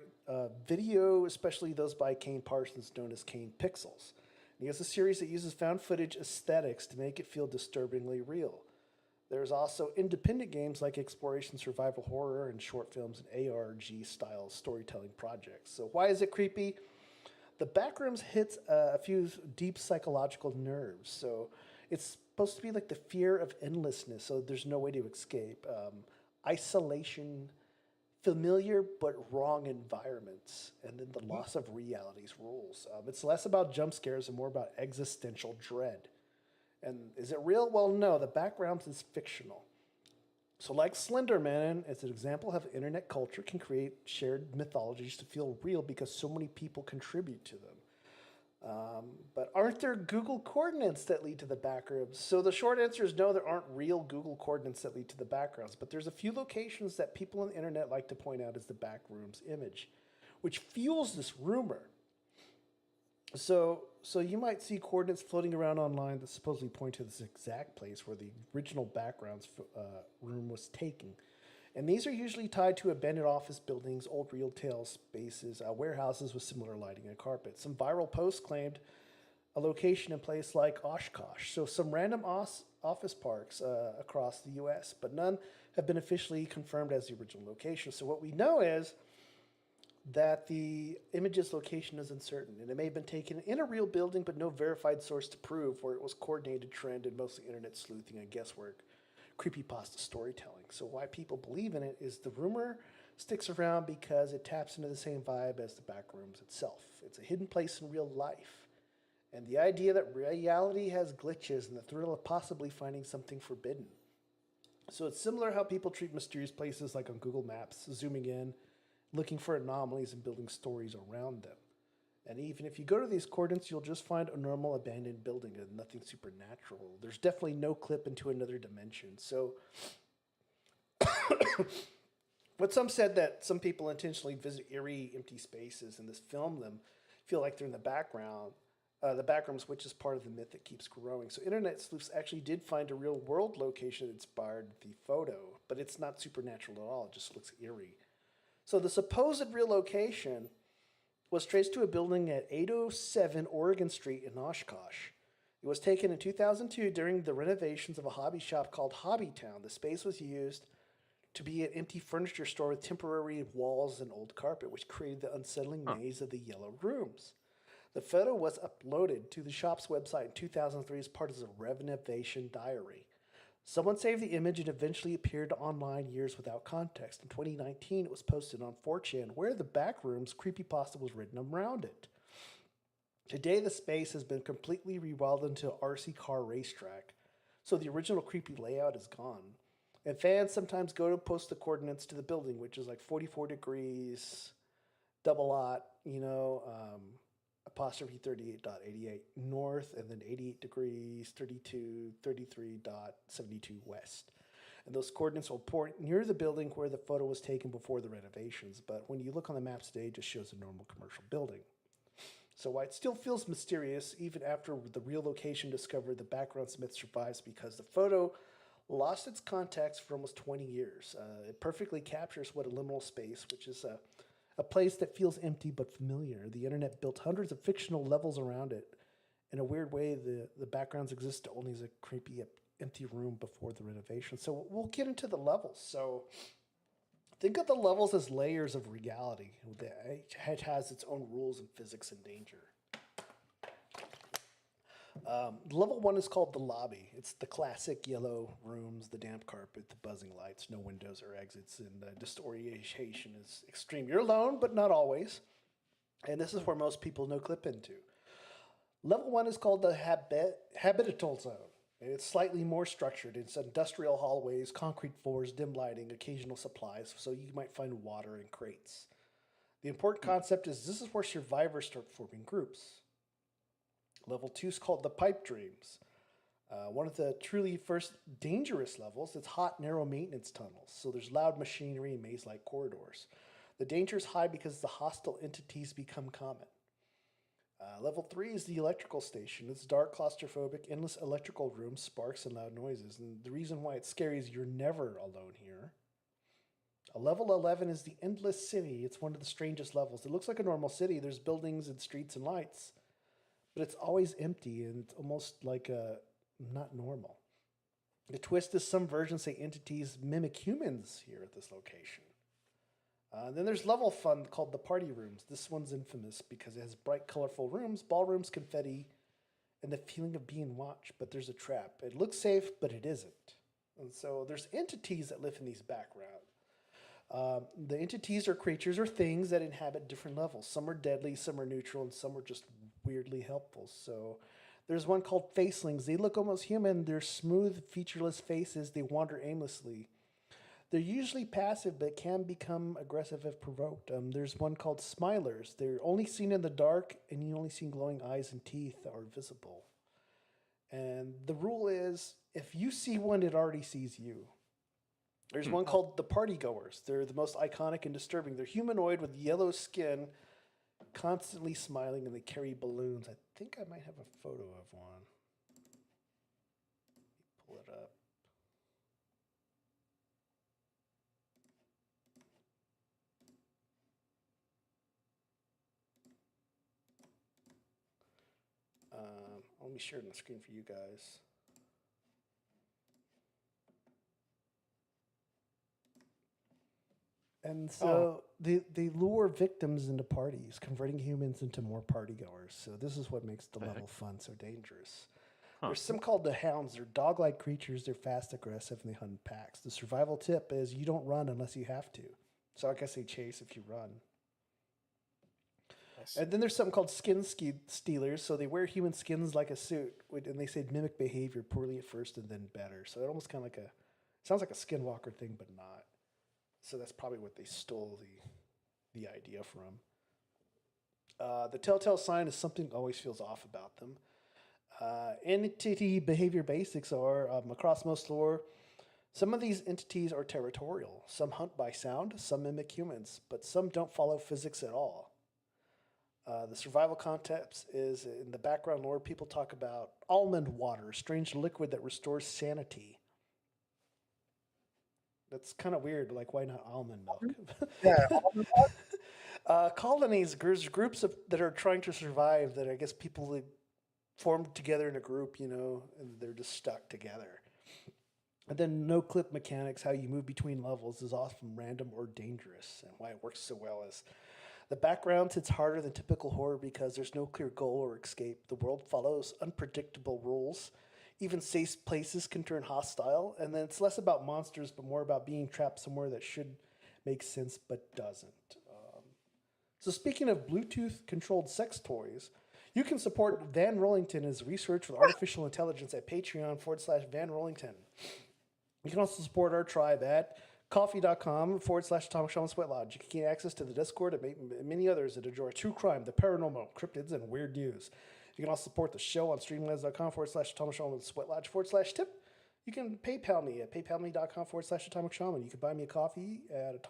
video, especially those by Kane Parsons, known as Kane Pixels. And he has a series that uses found footage aesthetics to make it feel disturbingly real. There's also independent games like exploration, survival horror, and short films and ARG-style storytelling projects. So why is it creepy? The Backrooms hits a few deep psychological nerves. So it's supposed to be like the fear of endlessness, so there's no way to escape. Isolation, familiar but wrong environments, and then the loss of reality's rules. It's less about jump scares and more about existential dread. And is it real? Well, no, the Backrooms is fictional. So like Slender Man, it's an example of how internet culture can create shared mythologies to feel real because so many people contribute to them. But aren't there Google coordinates that lead to the backrooms? So the short answer is no, there aren't real Google coordinates that lead to the backrooms, but there's a few locations that people on the internet like to point out as the backrooms image, which fuels this rumor. So you might see coordinates floating around online that supposedly point to this exact place where the original backgrounds room was taken. And these are usually tied to abandoned office buildings, old retail spaces, warehouses with similar lighting and carpet. Some viral posts claimed a location in place like Oshkosh, so some random office parks across the U.S., but none have been officially confirmed as the original location. So what we know is that the image's location is uncertain, and it may have been taken in a real building, but no verified source to prove where it was coordinated trend and mostly internet sleuthing and guesswork, creepypasta storytelling. So why people believe in it is the rumor sticks around because it taps into the same vibe as the backrooms itself. It's a hidden place in real life. And the idea that reality has glitches and the thrill of possibly finding something forbidden. So it's similar how people treat mysterious places like on Google Maps, zooming in, looking for anomalies and building stories around them. And even if you go to these coordinates, you'll just find a normal abandoned building and nothing supernatural. There's definitely no clip into another dimension. So, but some said that some people intentionally visit eerie, empty spaces and this film them, feel like they're in the background, the backrooms, which is part of the myth that keeps growing. So internet sleuths actually did find a real world location that inspired the photo, but it's not supernatural at all. It just looks eerie. So the supposed real location was traced to a building at 807 Oregon Street in Oshkosh. It was taken in 2002 during the renovations of a hobby shop called Hobbytown. The space was used to be an empty furniture store with temporary walls and old carpet, which created the unsettling maze of the yellow rooms. The photo was uploaded to the shop's website in 2003 as part of the renovation diary. Someone saved the image and eventually appeared online years without context. In 2019, it was posted on 4chan, where the backrooms creepypasta was written around it. Today, the space has been completely rewild into an RC car racetrack, so the original creepy layout is gone. And fans sometimes go to post the coordinates to the building, which is like 44 degrees, double lot, apostrophe 38.88 north, and then 88 degrees, 33.72 west. And those coordinates will point near the building where the photo was taken before the renovations. But when you look on the maps today, it just shows a normal commercial building. So why it still feels mysterious, even after the real location discovered, the background myth survives because the photo lost its context for almost 20 years. It perfectly captures what a liminal space, which is a place that feels empty but familiar. The internet built hundreds of fictional levels around it. In a weird way, the backgrounds exist only as a creepy, empty room before the renovation. So we'll get into the levels. So think of the levels as layers of reality. It has its own rules and physics and danger. Level 1 is called the lobby. It's the classic yellow rooms, the damp carpet, the buzzing lights, no windows or exits, and the disorientation is extreme. You're alone, but not always. And this is where most people no clip into. Level 1 is called the habitable zone. It's slightly more structured. It's industrial hallways, concrete floors, dim lighting, occasional supplies, so you might find water and crates. The important concept is this is where survivors start forming groups. Level 2 is called the pipe dreams. One of the truly first dangerous levels. It's hot, narrow maintenance tunnels. So there's loud machinery and maze-like corridors. The danger is high because the hostile entities become common. Level 3 is the electrical station. It's dark, claustrophobic, endless electrical rooms, sparks, and loud noises. And the reason why it's scary is you're never alone here. Level 11 is the endless city. It's one of the strangest levels. It looks like a normal city. There's buildings and streets and lights. But it's always empty, and it's almost like not normal. The twist is some versions say entities mimic humans here at this location. Then there's level fun called the party rooms. This one's infamous because it has bright, colorful rooms, ballrooms, confetti, and the feeling of being watched. But there's a trap. It looks safe, but it isn't. And so there's entities that live in these backgrounds. The entities are creatures or things that inhabit different levels. Some are deadly, some are neutral, and some are just weirdly helpful. So there's one called facelings. They look almost human. They're smooth, featureless faces. They wander aimlessly. They're usually passive, but can become aggressive if provoked. There's one called Smilers. They're only seen in the dark, and you only see glowing eyes and teeth that are visible. And the rule is, if you see one, it already sees you. There's one called the Partygoers. They're the most iconic and disturbing. They're humanoid with yellow skin, constantly smiling, and they carry balloons. I think I might have a photo of one. Pull it up. Let me share it on the screen for you guys. And so they lure victims into parties, converting humans into more partygoers. So this is what makes the level fun so dangerous. There's some called the Hounds. They're dog-like creatures. They're fast, aggressive, and they hunt in packs. The survival tip is you don't run unless you have to. So I guess they chase if you run. And then there's something called skin stealers. So they wear human skins like a suit, and they say mimic behavior poorly at first and then better. So it almost kind of like sounds like a skinwalker thing, but not. So that's probably what they stole the idea from. The telltale sign is something always feels off about them. Entity behavior basics are, across most lore, some of these entities are territorial. Some hunt by sound, some mimic humans, but some don't follow physics at all. The survival context is, in the background lore, people talk about almond water, a strange liquid that restores sanity. That's kind of weird. Like, why not almond milk? Yeah, almond milk. Colonies, groups that are trying to survive, that I guess people formed together in a group, and they're just stuck together. And then no-clip mechanics, how you move between levels, is often random or dangerous. And why it works so well is the background hits harder than typical horror because there's no clear goal or escape. The world follows unpredictable rules. Even safe places can turn hostile. And then it's less about monsters, but more about being trapped somewhere that should make sense but doesn't. So speaking of Bluetooth-controlled sex toys, you can support Van Rollington as research with artificial intelligence at Patreon.com/Van Rollington. You can also support our tribe at coffee.com/Atomic Shaman Sweat Lodge. You can get access to the Discord and many others that enjoy true crime, the paranormal, cryptids, and weird news. You can also support the show on streamlabs.com/Atomic Shaman Sweat Lodge/tip. You can PayPal me at paypal.me.com/Atomic Shaman. You can buy me a coffee at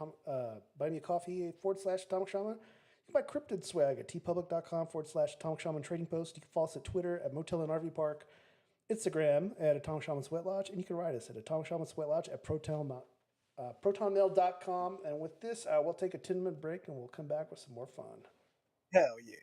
buymeacoffee.com/Atomic Shaman. You can buy cryptid swag at tpublic.com/Atomic Shaman Trading Post. You can follow us at Twitter at Motel and RV Park, Instagram at Atomic Shaman Sweat Lodge, and you can write us at Atomic Shaman Sweat Lodge at protonmail.com. And with this, we'll take a 10-minute break and we'll come back with some more fun. Hell yeah.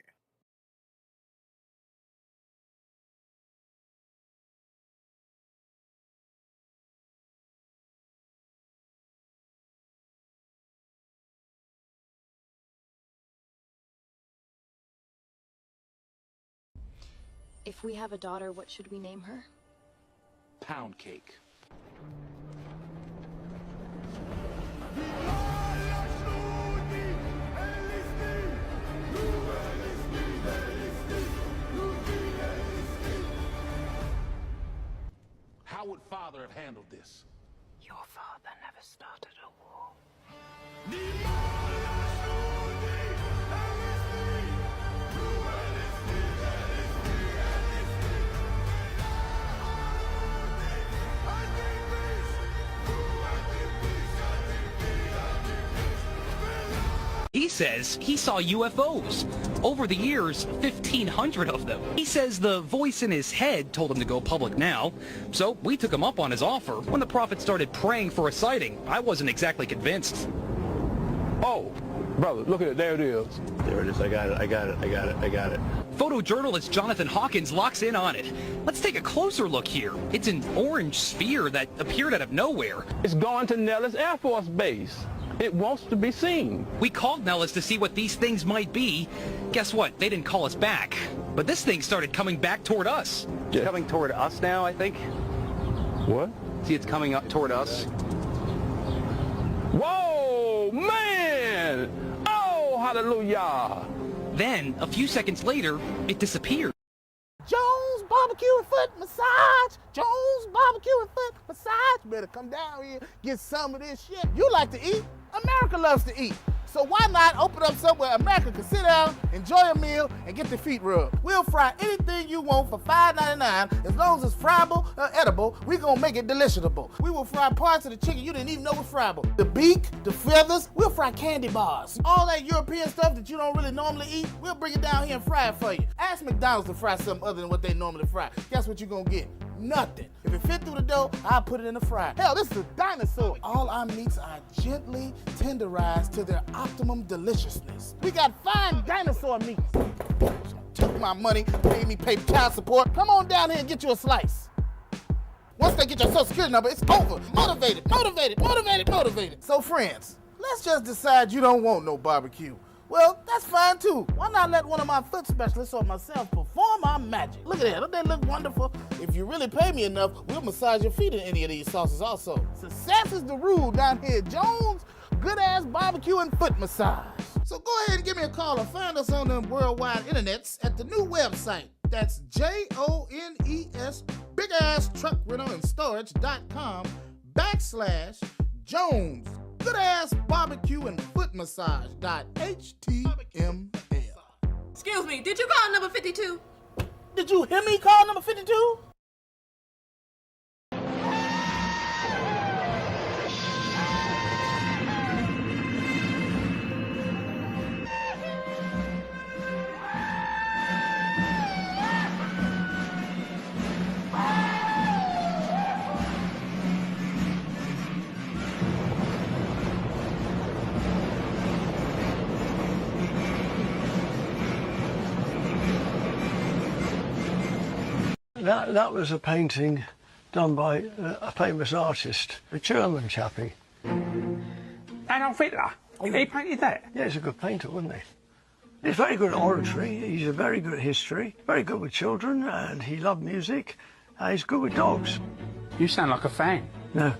If we have a daughter, what should we name her? Pound cake. How would father have handled this? Your father never started a war. He says he saw UFOs. Over the years, 1,500 of them. He says the voice in his head told him to go public now, so we took him up on his offer. When the prophet started praying for a sighting, I wasn't exactly convinced. Oh, brother, look at it. There it is. There it is. I got it. Photojournalist Jonathan Hawkins locks in on it. Let's take a closer look here. It's an orange sphere that appeared out of nowhere. It's gone to Nellis Air Force Base. It wants to be seen. We called Nellis to see what these things might be. Guess what? They didn't call us back. But this thing started coming back toward us. It's coming toward us now, I think. What? See, it's coming up toward us. Whoa, man! Oh, hallelujah! Then, a few seconds later, it disappeared. Jones, Bob Barbecue and Foot Massage. Jones Barbecue and Foot Massage. You better come down here, get some of this shit. You like to eat. America loves to eat. So why not open up somewhere America can sit down, enjoy a meal, and get their feet rubbed? We'll fry anything you want for $5.99. As long as it's friable or edible, we're gonna make it deliciable. We will fry parts of the chicken you didn't even know was friable. The beak, the feathers, we'll fry candy bars. All that European stuff that you don't really normally eat, we'll bring it down here and fry it for you. Ask McDonald's to fry something other than what they normally fry. Guess what you're gonna get? Nothing. If it fit through the dough, I'll put it in the fryer. Hell, this is a dinosaur. All our meats are gently tenderized to their optimum deliciousness. We got fine dinosaur meats. Took my money, made me pay child support. Come on down here and get you a slice. Once they get your social security number, it's over. Motivated, motivated, motivated, motivated. So friends, let's just decide you don't want no barbecue. Well, that's fine too. Why not let one of my foot specialists or myself perform our magic? Look at that, don't they look wonderful? If you really pay me enough, we'll massage your feet in any of these sauces also. Success is the rule down here at Jones Good Ass Barbecue and Foot Massage. So go ahead and give me a call or find us on the worldwide internets at the new website. That's JONES BigAssTruckRentalAndStorage.com/Jones Good Ass Barbecue and Foot Massage.html. Excuse me, did you call number 52? Did you hear me call number 52? That was a painting done by a famous artist, a German chappie. Adolf Hitler? He painted that? Yeah, he's a good painter, wasn't he? He's very good at oratory, he's very good at history, very good with children, and he loved music, and he's good with dogs. You sound like a fan. No,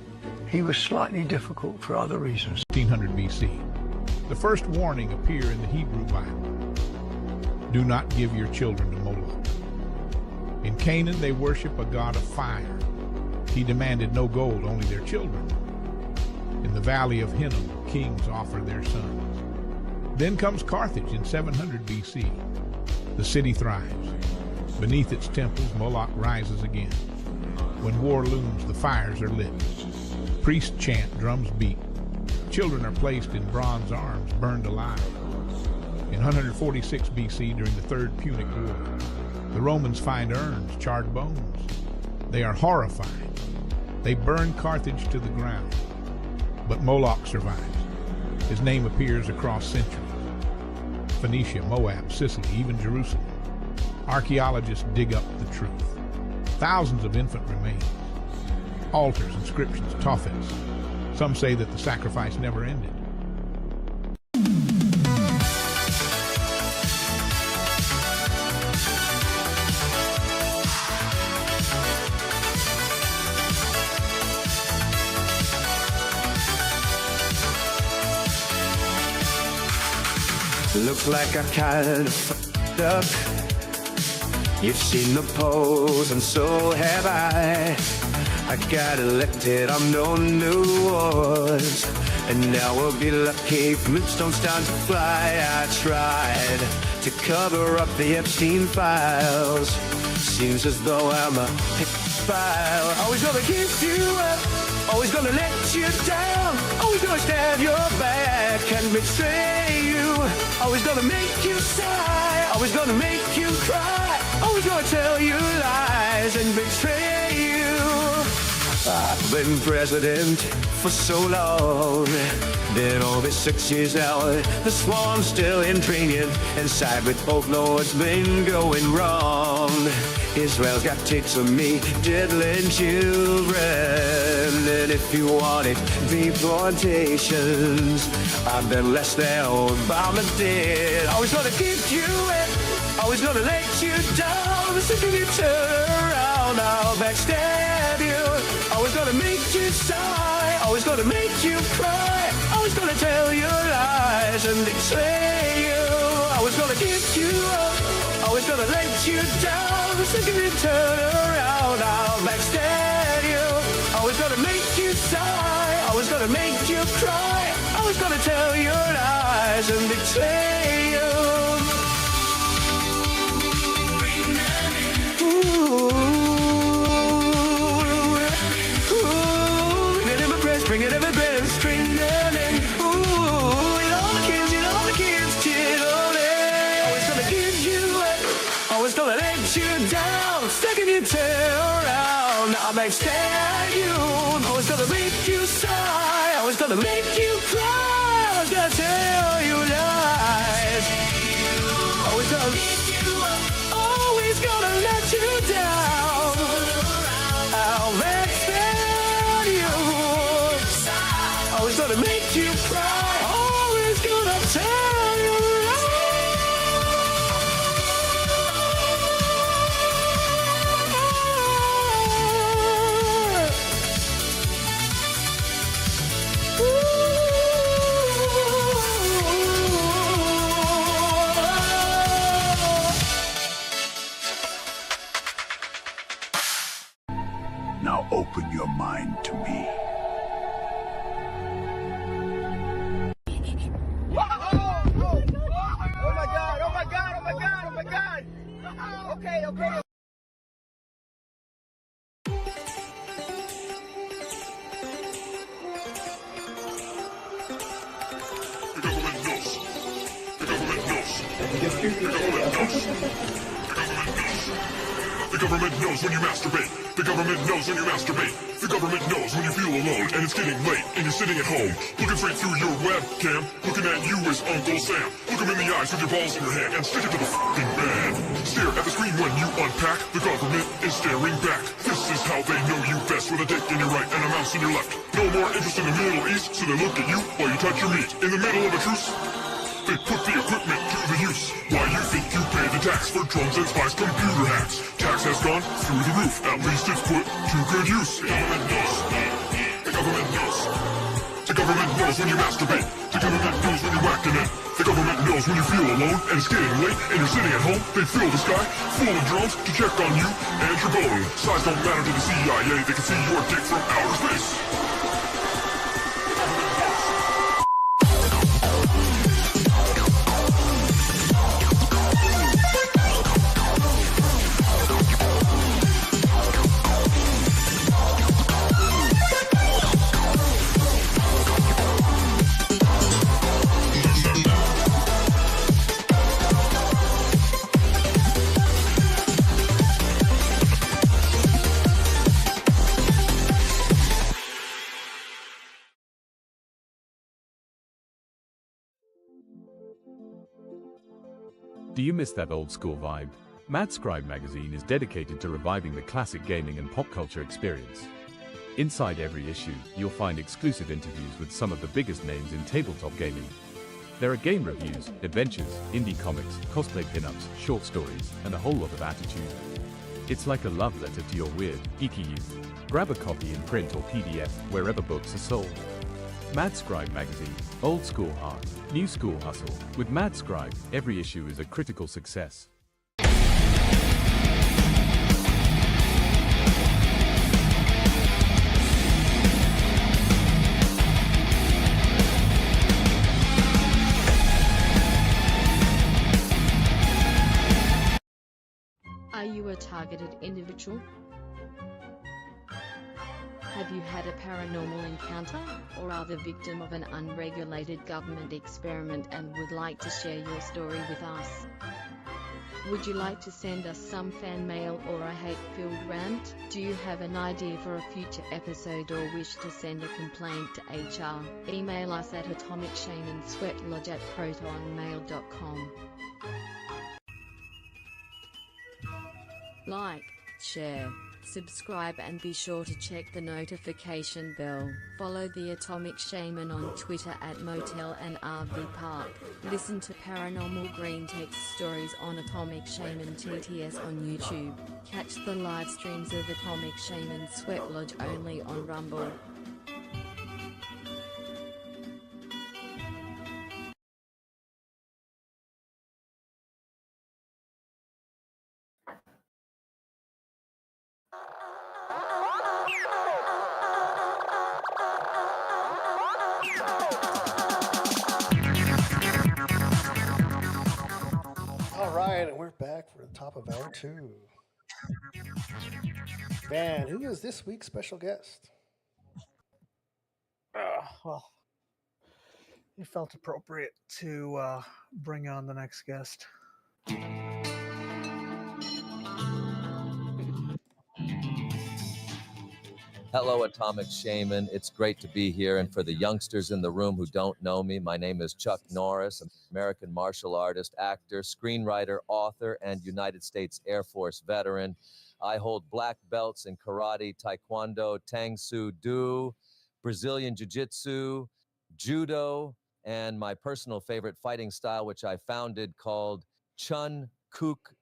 he was slightly difficult for other reasons. 1500 BC. The first warning appear in the Hebrew Bible. Do not give your children to Moloch. In Canaan, they worship a god of fire. He demanded no gold, only their children. In the valley of Hinnom, kings offer their sons. Then comes Carthage in 700 BC. The city thrives. Beneath its temples, Moloch rises again. When war looms, the fires are lit. Priests chant, drums beat. Children are placed in bronze arms, burned alive. In 146 BC, during the Third Punic War, the Romans find urns, charred bones. They are horrified. They burn Carthage to the ground. But Moloch survives. His name appears across centuries. Phoenicia, Moab, Sicily, even Jerusalem. Archaeologists dig up the truth. Thousands of infant remains. Altars, inscriptions, tophets. Some say that the sacrifice never ended. Looks like I kind of fucked up. You've seen the pose, and so have I. I got elected on no new wars, and now we'll be lucky if moves don't start to fly. I tried to cover up the Epstein files. Seems as though I'm a file. Always gonna keep you up, always gonna let you down, always gonna stab your back and betray you. Always gonna make you sigh, always gonna make you cry, always gonna tell you lies and betray you. I've been president for so long, been over 6 years now, the swan's still in training, inside we both know what's been going wrong. Israel's got tapes of me diddling children, and if you wanted deportations, I've been less than Obama did. Always gonna keep you in, always gonna let you down. Listen to you turn around, I'll backstab you. Always gonna make you sigh, always gonna make you cry, always gonna tell you lies and betray you. Always gonna keep you up, Always gonna let you down. The second you turn around, I'll backstab you. Always gonna make you sigh. Always gonna make you cry. Always gonna tell your lies and betray you. Bring it every breath, string learning. Ooh, you know the kids, children. Always gonna give you up, always gonna let you down. Second you turn around, I'll backstab you. Always gonna make you sigh, always gonna make you cry. Always gonna tell you lies. Always gonna give you up, always gonna let you down. I'll backstab you. Always gonna make you cry. Always gonna tell you Now open your mind to me. Okay. The government knows when you masturbate. The government knows when you masturbate. The government knows when you feel alone and it's getting late and you're sitting at home, looking straight through your webcam, looking at you as Uncle Sam. Look him in the eyes with your balls in your hand and stick it to the f***ing bed. Stare at the screen when you unpack. The government is staring back. This is how they know you best, with a dick in your right and a mouse in your left. No more interest in the Middle East, so they look at you while you touch your meat. In the middle of a truce, they put the equipment to the use. Why you think you pay the tax for drones and spies computer hacks? Tax has gone through the roof. At least it's put to good use. The government knows. The government knows. The government knows when you masturbate. The government knows when you're whacking it. The government knows when you feel alone and it's getting late and you're sitting at home. They fill the sky full of drones to check on you and your bone. Size don't matter to the CIA. They can see your dick from outer space. Do you miss that old school vibe? Mad Scribe magazine is dedicated to reviving the classic gaming and pop culture experience. Inside every issue, you'll find exclusive interviews with some of the biggest names in tabletop gaming. There are game reviews, adventures, indie comics, cosplay pinups, short stories, and a whole lot of attitude. It's like a love letter to your weird, geeky youth. Grab a copy in print or PDF wherever books are sold. Mad Scribe magazine, old school heart, new school hustle. With Mad Scribe, every issue is a critical success. Are you a targeted individual? Have you had a paranormal encounter, or are the victim of an unregulated government experiment and would like to share your story with us? Would you like to send us some fan mail or a hate-filled rant? Do you have an idea for a future episode or wish to send a complaint to HR? Email us at atomicshaman@protonmail.com. Like, share, subscribe and be sure to check the notification bell. Follow the Atomic Shaman on Twitter at Motel and RV Park. Listen to Paranormal Green Text Stories on Atomic Shaman TTS on YouTube. Catch the live streams of Atomic Shaman Sweat Lodge only on Rumble. of hour 2. Man, who is this week's special guest? Well, it felt appropriate to bring on the next guest. Hello, Atomic Shaman. It's great to be here. And for the youngsters in the room who don't know me, my name is Chuck Norris, an American martial artist, actor, screenwriter, author, and United States Air Force veteran. I hold black belts in karate, taekwondo, tang soo do, Brazilian jiu-jitsu, judo, and my personal favorite fighting style, which I founded, called Cucked.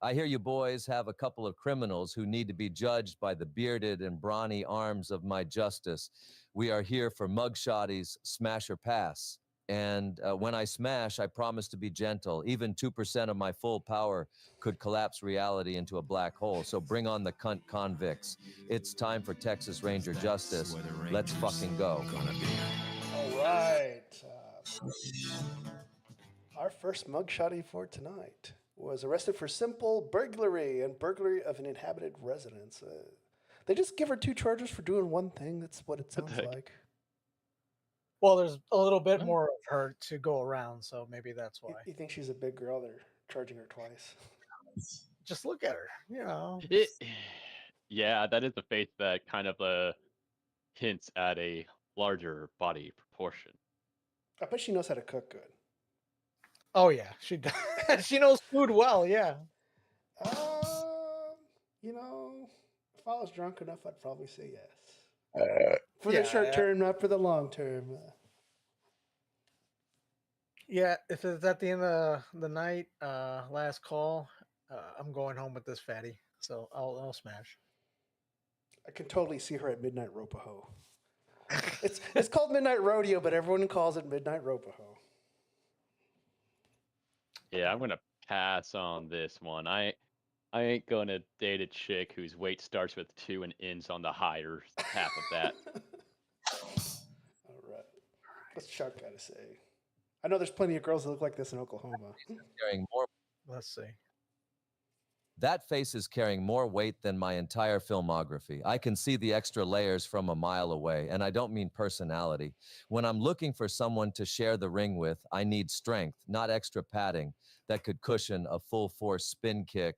I hear you boys have a couple of criminals who need to be judged by the bearded and brawny arms of my justice. We are here for Mugshotty's Smash or Pass. And when I smash, I promise to be gentle. Even 2% of my full power could collapse reality into a black hole. So bring on the cunt convicts. It's time for Texas Ranger justice. Let's fucking go. All right. Our first mugshotty for tonight was arrested for simple burglary and burglary of an inhabited residence. They just give her 2 charges for doing one thing. That's what it sounds like. Well, there's a little bit more of her to go around, so maybe that's why. You think she's a big girl? They're charging her twice. Just look at her, you know. Yeah, that is a face that kind of hints at a larger body proportion. I bet she knows how to cook good. Oh yeah, she does. She knows food well. Yeah. You know, if I was drunk enough, I'd probably say yes. For the short term, not for the long term. Yeah, if it's at the end of the night, last call, I'm going home with this fatty, so I'll smash. I can totally see her at Midnight Ropaho. It's called Midnight Rodeo, but everyone calls it Midnight Ropaho. Yeah, I'm gonna pass on this one. I ain't gonna date a chick whose weight starts with 2 and ends on the higher half of that. All right. What's Chuck got to say? I know there's plenty of girls that look like this in Oklahoma. Carrying more. Let's see. That face is carrying more weight than my entire filmography. I can see the extra layers from a mile away, and I don't mean personality. When I'm looking for someone to share the ring with, I need strength, not extra padding that could cushion a full-force spin kick.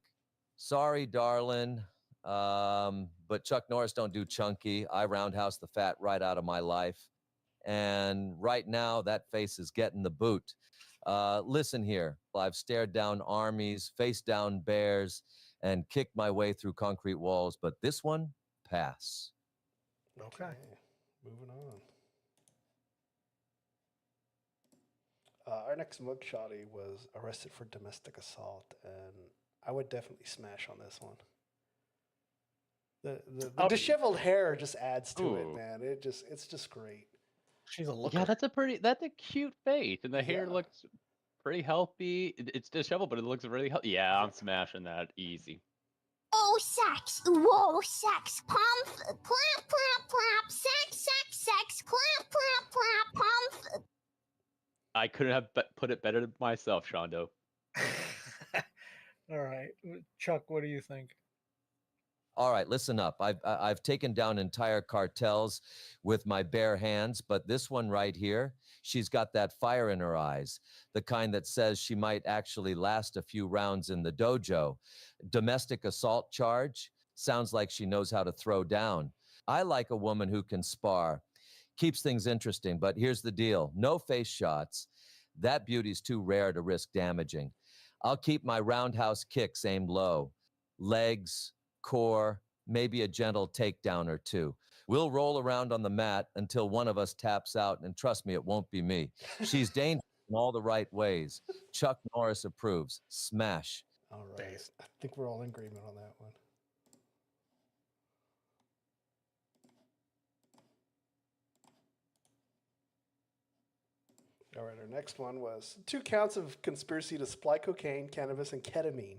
Sorry, darling, but Chuck Norris don't do chunky. I roundhouse the fat right out of my life. And right now, that face is getting the boot. Listen here, I've stared down armies, faced down bears, and kicked my way through concrete walls, but this one, pass. Okay, moving on. Our next mugshotty was arrested for domestic assault, and I would definitely smash on this one. The disheveled hair just adds to it, man. It's just great. She's a looker. Yeah, that's a cute face, and the hair looks pretty healthy. It's disheveled, but it looks really healthy. Yeah, I'm smashing that easy. Oh, sex. Whoa, sex. Pump. Clap, clap, clap. Sex, sex, sex. Clap, clap, clap. Pump. I couldn't have put it better myself, Shondo. All right. Chuck, what do you think? All right, listen up. I've taken down entire cartels with my bare hands, but this one right here, she's got that fire in her eyes, the kind that says she might actually last a few rounds in the dojo. Domestic assault charge, sounds like she knows how to throw down. I like a woman who can spar. Keeps things interesting, but here's the deal. No face shots. That beauty's too rare to risk damaging. I'll keep my roundhouse kicks aimed low. Legs, core, maybe a gentle takedown or 2. We'll roll around on the mat until one of us taps out, and trust me, it won't be me. She's dangerous in all the right ways. Chuck Norris approves. Smash. All right. I think we're all in agreement on that one. All right, our next one was 2 counts of conspiracy to supply cocaine, cannabis, and ketamine.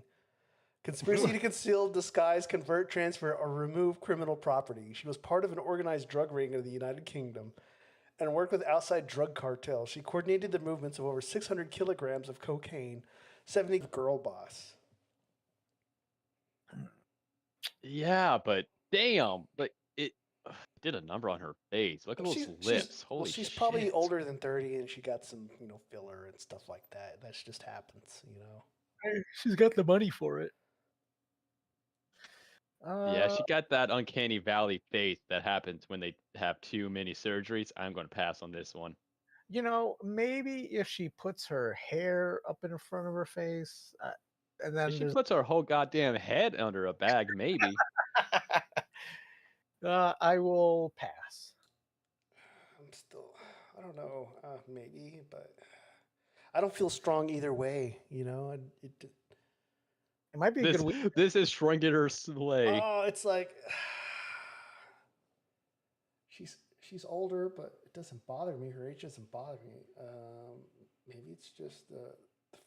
Conspiracy to conceal, disguise, convert, transfer, or remove criminal property. She was part of an organized drug ring in the United Kingdom and worked with outside drug cartels. She coordinated the movements of over 600 kilograms of cocaine, 70 girl boss. Yeah, but damn, but it did a number on her face. Look at those lips. Holy she's shit. probably older than 30, and she got some, filler and stuff like that. That just happens, She's got the money for it. Yeah, she got that uncanny valley face that happens when they have too many surgeries. I'm going to pass on this one. Maybe if she puts her hair up in front of her face, and then If she puts her whole goddamn head under a bag, maybe. I will pass. I don't know, maybe, but I don't feel strong either way, It might be a good week. This is shrinking her sleigh. Oh, it's like she's older, but it doesn't bother me. Her age doesn't bother me. Maybe it's just the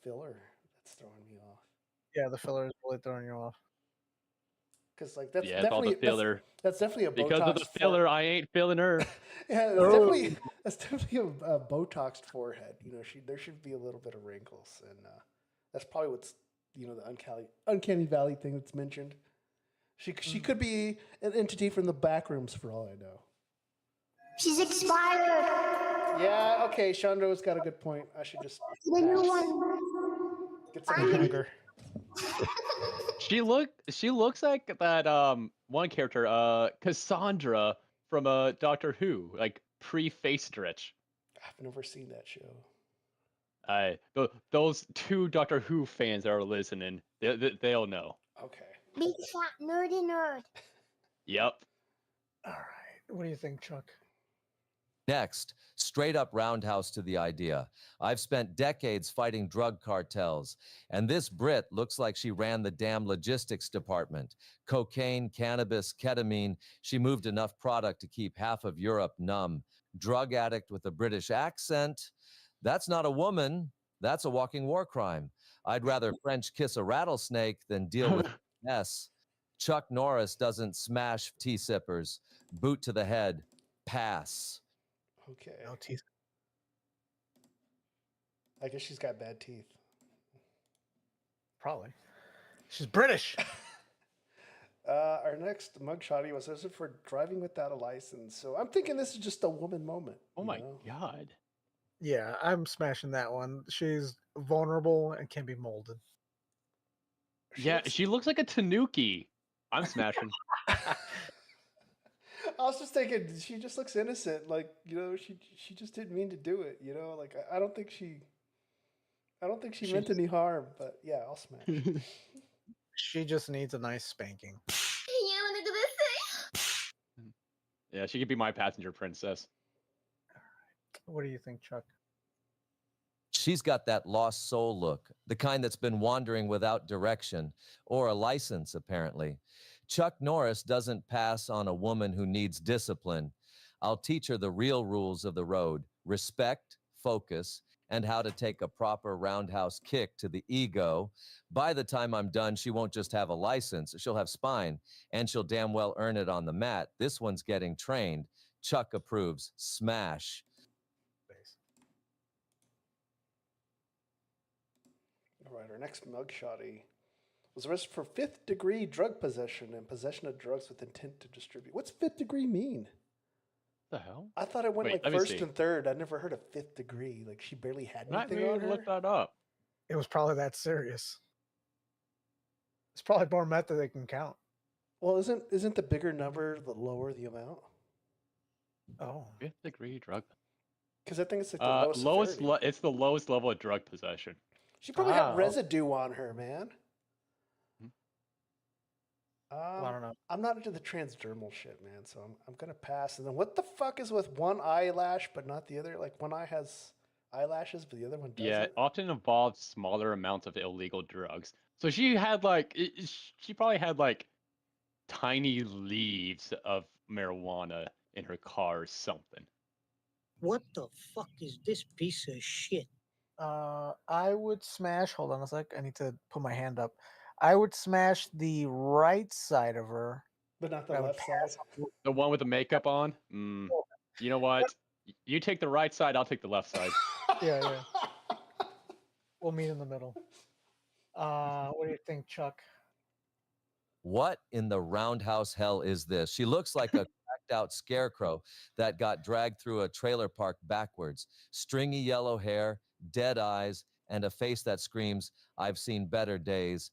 filler that's throwing me off. Yeah, the filler is really throwing you off. Because that's yeah, definitely it's all the filler. That's definitely a Botox. Because of the filler, I ain't feeling her. Yeah, that's definitely a Botoxed forehead. There should be a little bit of wrinkles, and that's probably what's the uncanny valley thing that's mentioned. She could be an entity from the Backrooms for all I know. She's expired. Yeah, okay, Chandro's got a good point. I should just The new one. get something younger. She looks like that one character, Cassandra from Doctor Who, like pre-face stretch. I've never seen that show. Those two Doctor Who fans that are listening, they'll know. Okay. Big fat nerdy nerd. Yep. All right. What do you think, Chuck? Next, straight up roundhouse to the idea. I've spent decades fighting drug cartels, and this Brit looks like she ran the damn logistics department. Cocaine, cannabis, ketamine. She moved enough product to keep half of Europe numb. Drug addict with a British accent. That's not a woman. That's a walking war crime. I'd rather French kiss a rattlesnake than deal with mess. Chuck Norris doesn't smash tea sippers. Boot to the head. Pass. Okay. No teeth. I guess she's got bad teeth. Probably. She's British. Our next mugshot was arrested for driving without a license. So I'm thinking this is just a woman moment. Oh my god. Yeah, I'm smashing that one. She's vulnerable and can be molded. She looks like a tanuki. I'm smashing. I was just thinking, she just looks innocent. Like, she just didn't mean to do it. Like I don't think she meant any harm. But yeah, I'll smash. She just needs a nice spanking. You want to do this thing? Yeah, she could be my passenger princess. What do you think, Chuck? She's got that lost soul look, the kind that's been wandering without direction, or a license, apparently. Chuck Norris doesn't pass on a woman who needs discipline. I'll teach her the real rules of the road: respect, focus, and how to take a proper roundhouse kick to the ego. By the time I'm done, she won't just have a license, she'll have spine, and she'll damn well earn it on the mat. This one's getting trained. Chuck approves. Smash. All right, our next mugshotty was arrested for 5th degree drug possession and possession of drugs with intent to distribute. What's 5th degree mean? The hell? I thought it went first and third. I never heard of 5th degree. Like she barely had anything on her. Look that up. It was probably that serious. It's probably more meth than they can count. Well, isn't the bigger number the lower the amount? Oh, 5th degree drug. Because I think it's like the lowest. It's the lowest level of drug possession. She probably had residue on her, man. I don't know. I'm not into the transdermal shit, man, so I'm gonna pass. And then what the fuck is with one eyelash but not the other? Like one eye has eyelashes, but the other one doesn't. Yeah, it often involves smaller amounts of illegal drugs. So she had she probably had tiny leaves of marijuana in her car or something. What the fuck is this piece of shit? I would smash. Hold on a sec. I need to put my hand up. I would smash the right side of her, but not the left side. The one with the makeup on. You know what? You take the right side. I'll take the left side. Yeah. We'll meet in the middle. What do you think, Chuck? What in the roundhouse hell is this? She looks like a cracked out scarecrow that got dragged through a trailer park backwards. Stringy yellow hair, dead eyes, and a face that screams, "I've seen better days,"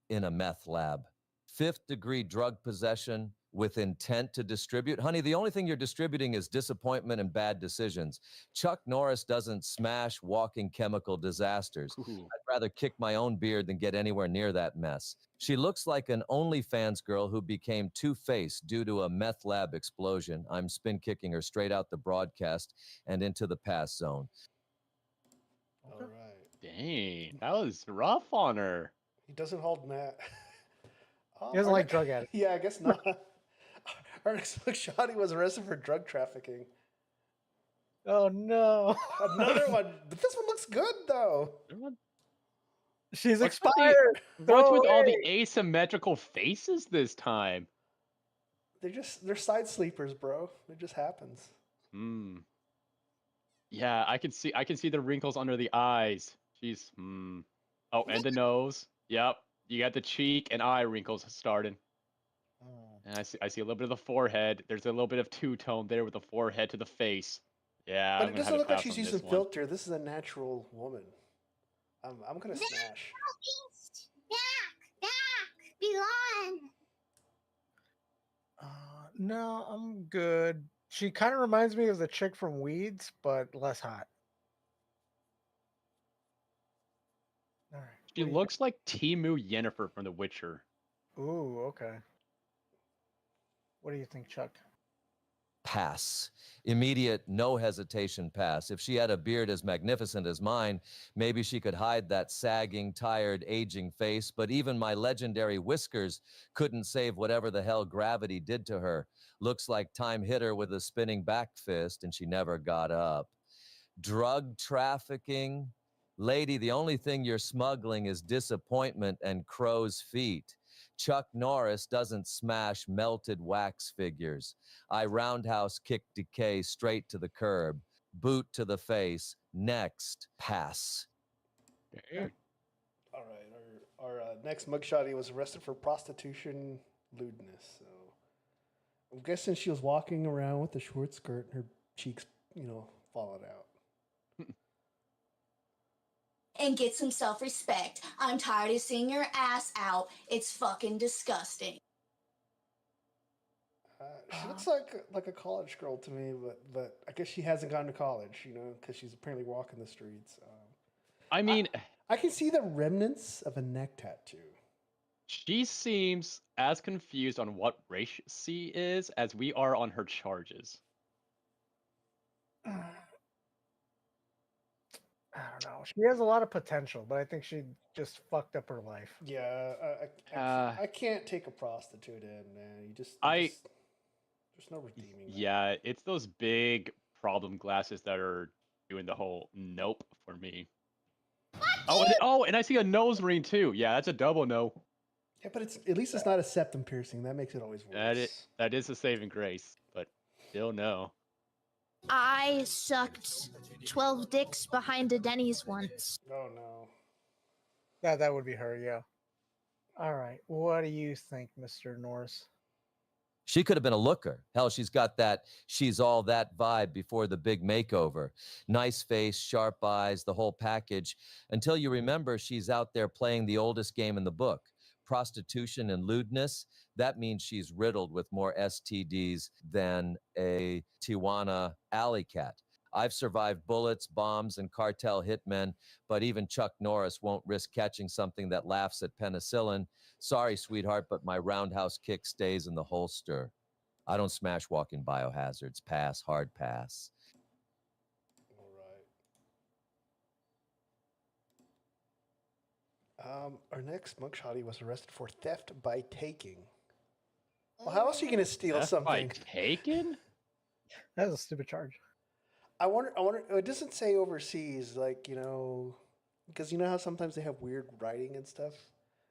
in a meth lab. 5th degree drug possession with intent to distribute. Honey, the only thing you're distributing is disappointment and bad decisions. Chuck Norris doesn't smash walking chemical disasters. Ooh. I'd rather kick my own beard than get anywhere near that mess. She looks like an OnlyFans girl who became two-faced due to a meth lab explosion. I'm spin kicking her straight out the broadcast and into the pass zone. All right. Dang, that was rough on her. He doesn't hold Matt. He doesn't like drug addicts. Yeah, I guess not. Our next mugshotty was arrested for drug trafficking. Oh no! Another one, but this one looks good though. She's What's expired. What's with all the asymmetrical faces this time? They're side sleepers, bro. It just happens. Hmm. Yeah, I can see the wrinkles under the eyes. She's Oh, and the nose. Yep. You got the cheek and eye wrinkles starting. And I see a little bit of the forehead. There's a little bit of two-tone there with the forehead to the face. Yeah, But I'm it gonna have doesn't to look like pass she's on using this one. filter. This is a natural woman. I'm gonna smash. East, back, be gone. No, I'm good. She kind of reminds me of the chick from Weeds, but less hot. All right. She looks like Timu Yennefer from The Witcher. Ooh, okay. What do you think, Chuck? Pass. Immediate, no hesitation pass. If she had a beard as magnificent as mine, maybe she could hide that sagging, tired, aging face, but even my legendary whiskers couldn't save whatever the hell gravity did to her. Looks like time hit her with a spinning back fist and she never got up. Drug trafficking? Lady, the only thing you're smuggling is disappointment and crow's feet. Chuck Norris doesn't smash melted wax figures. I roundhouse kick decay straight to the curb. Boot to the face. Next, pass. All right, our next mugshotty was arrested for prostitution lewdness. So I'm guessing she was walking around with a short skirt and her cheeks, falling out. And get some self-respect. I'm tired of seeing your ass out. It's fucking disgusting. She looks like a college girl to me, but I guess she hasn't gone to college, because she's apparently walking the streets. I mean, I can see the remnants of a neck tattoo. she seems as confused on what race she is as we are on her charges. I don't know. She has a lot of potential, but I think she just fucked up her life. Yeah, I can't take a prostitute in, man. There's no redeeming that. Yeah, it's those big problem glasses that are doing the whole nope for me. And I see a nose ring too. Yeah, that's a double no. Yeah, but at least it's not a septum piercing. That makes it always worse. That is a saving grace, but still no. I sucked 12 dicks behind a Denny's once. Oh no. That would be her, yeah. All right. What do you think, Mr. Norris? She could have been a looker. Hell, she's got that she's all that vibe before the big makeover. Nice face, sharp eyes, the whole package. Until you remember she's out there playing the oldest game in the book. Prostitution and lewdness. That means she's riddled with more STDs than a Tijuana alley cat. I've survived bullets, bombs, and cartel hitmen, but even Chuck Norris won't risk catching something that laughs at penicillin. Sorry, sweetheart, but my roundhouse kick stays in the holster. I don't smash walking biohazards. Pass, hard pass. All right. Our next mugshotty was arrested for theft by taking. Well, how else are you going to steal Theft something? by taken? That's a stupid charge. I wonder. It doesn't say overseas, because you know how sometimes they have weird writing and stuff,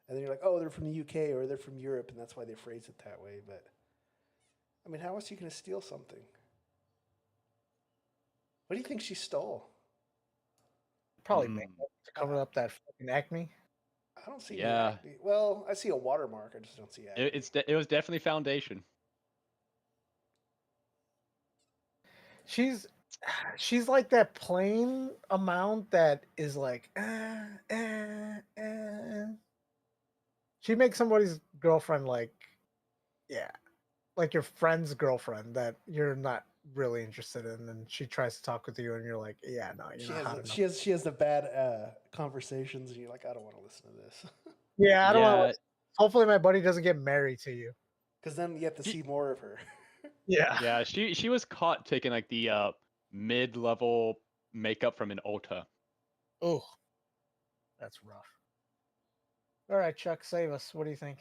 and then you're like, oh, they're from the UK or they're from Europe, and that's why they phrase it that way. But I mean, how else are you going to steal something? What do you think she stole? Probably makeup to cover up that fucking acne. I don't see any Yeah. acne. Well, I see a watermark. I just don't see acne. It was definitely foundation. She's like that plain amount that is like she makes somebody's girlfriend like, yeah, like your friend's girlfriend that you're not really interested in, and she tries to talk with you and you're like, yeah, no, you're not hot enough. She has the bad conversations and you're like, I don't want to listen to this. Yeah, I don't want to. Hopefully my buddy doesn't get married to you. Because then you have to see more of her. Yeah. Yeah, she was caught taking like the mid-level makeup from an Ulta. Oh, that's rough. All right, Chuck, save us. What do you think?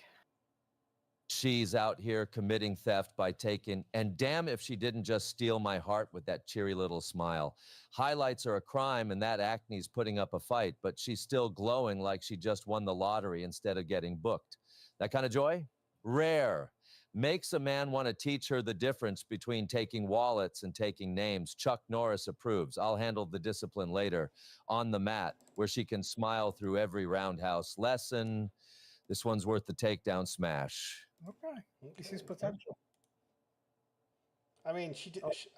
She's out here committing theft by taking, and damn if she didn't just steal my heart with that cheery little smile. Highlights are a crime, and that acne's putting up a fight, but she's still glowing like she just won the lottery instead of getting booked. That kind of joy? Rare. Makes a man want to teach her the difference between taking wallets and taking names. Chuck Norris approves. I'll handle the discipline later. On the mat, where she can smile through every roundhouse lesson. This one's worth the takedown smash. Okay. He sees potential. I mean,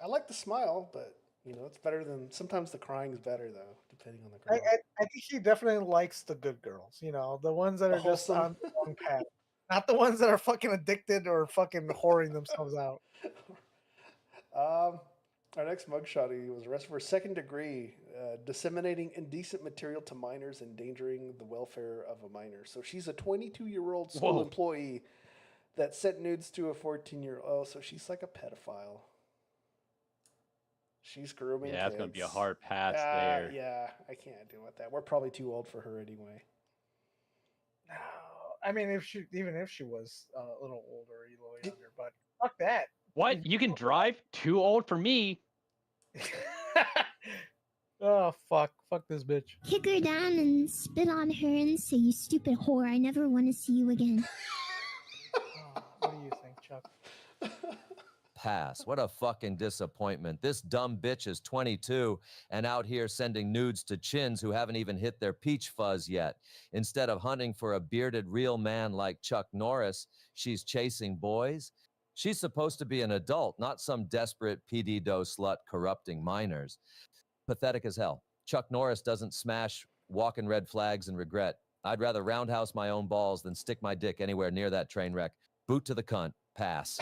I like the smile, but it's better than sometimes the crying is better though, depending on the girl. I think he definitely likes the good girls. The ones that are just wholesome. on the wrong path, not the ones that are fucking addicted or fucking whoring themselves out. Our next mugshot, he was arrested for second degree, disseminating indecent material to minors, endangering the welfare of a minor. So she's a 22-year-old school employee that sent nudes to a 14-year-old. Oh, so she's like a pedophile. She's grooming Yeah, it's kids. going to be a hard pass there. Yeah, I can't deal with that. We're probably too old for her anyway. No, I mean, even if she was a little older, a little younger, but fuck that. What? You can drive? Too old for me. Oh, fuck this bitch. Kick her down and spit on her and say, you stupid whore, I never want to see you again. What do you think, Chuck? Pass. What a fucking disappointment. This dumb bitch is 22 and out here sending nudes to chins who haven't even hit their peach fuzz yet. Instead of hunting for a bearded real man like Chuck Norris, she's chasing boys. She's supposed to be an adult, not some desperate PD-do slut corrupting minors. Pathetic as hell. Chuck Norris doesn't smash walking red flags and regret. I'd rather roundhouse my own balls than stick my dick anywhere near that train wreck. Boot to the cunt. Pass.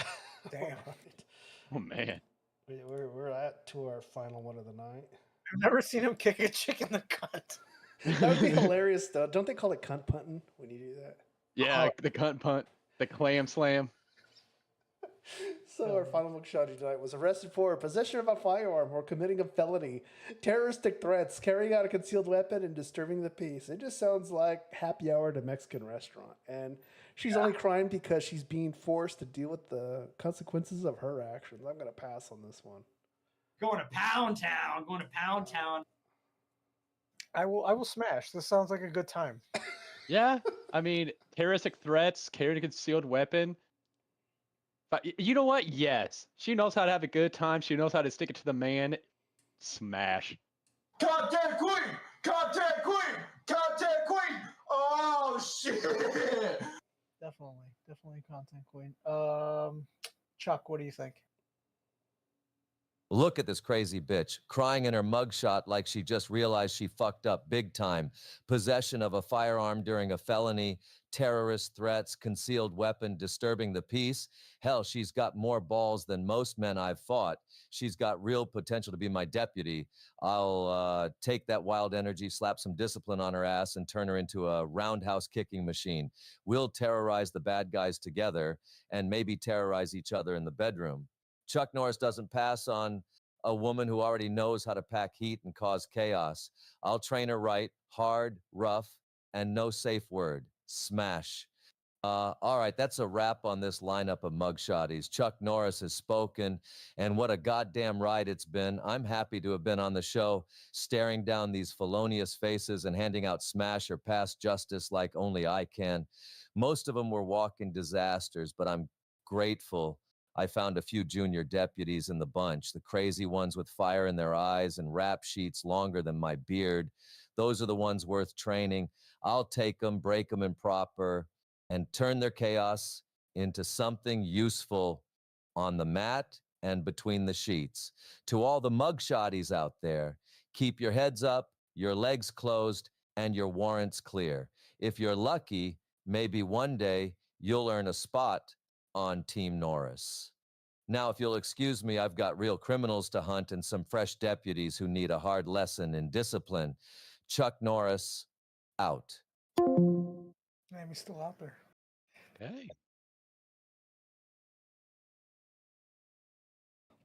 Damn. Oh, man. We're at to our final one of the night. I've never seen him kick a chick in the cunt. That would be hilarious, though. Don't they call it cunt punting when you do that? Yeah, the cunt punt, the clam slam. So our final mugshot tonight was arrested for possession of a firearm or committing a felony, terroristic threats, carrying out a concealed weapon, and disturbing the peace. It just sounds like happy hour at a Mexican restaurant. And she's only crying because she's being forced to deal with the consequences of her actions. I'm going to pass on this one. Going to Pound Town. I will smash. This sounds like a good time. Yeah, I mean, terroristic threats, carrying a concealed weapon. But you know what? Yes. She knows how to have a good time. She knows how to stick it to the man. Smash. Content queen! Content queen! Content queen! Oh, shit! Definitely content queen. Chuck, what do you think? Look at this crazy bitch, crying in her mugshot like she just realized she fucked up big time. Possession of a firearm during a felony, terrorist threats, concealed weapon, disturbing the peace. Hell, she's got more balls than most men I've fought. She's got real potential to be my deputy. I'll take that wild energy, slap some discipline on her ass, and turn her into a roundhouse kicking machine. We'll terrorize the bad guys together and maybe terrorize each other in the bedroom. Chuck Norris doesn't pass on a woman who already knows how to pack heat and cause chaos. I'll train her right, hard, rough, and no safe word. Smash. All right, that's a wrap on this lineup of mugshotties. Chuck Norris has spoken, and what a goddamn ride it's been. I'm happy to have been on the show, staring down these felonious faces and handing out smash or pass justice like only I can. Most of them were walking disasters, but I'm grateful I found a few junior deputies in the bunch, the crazy ones with fire in their eyes and rap sheets longer than my beard. Those are the ones worth training. I'll take them, break them in proper, and turn their chaos into something useful on the mat and between the sheets. To all the mugshotties out there, keep your heads up, your legs closed, and your warrants clear. If you're lucky, maybe one day you'll earn a spot on Team Norris. Now, if you'll excuse me, I've got real criminals to hunt and some fresh deputies who need a hard lesson in discipline. Chuck Norris, out. Man, he's still out there. Okay.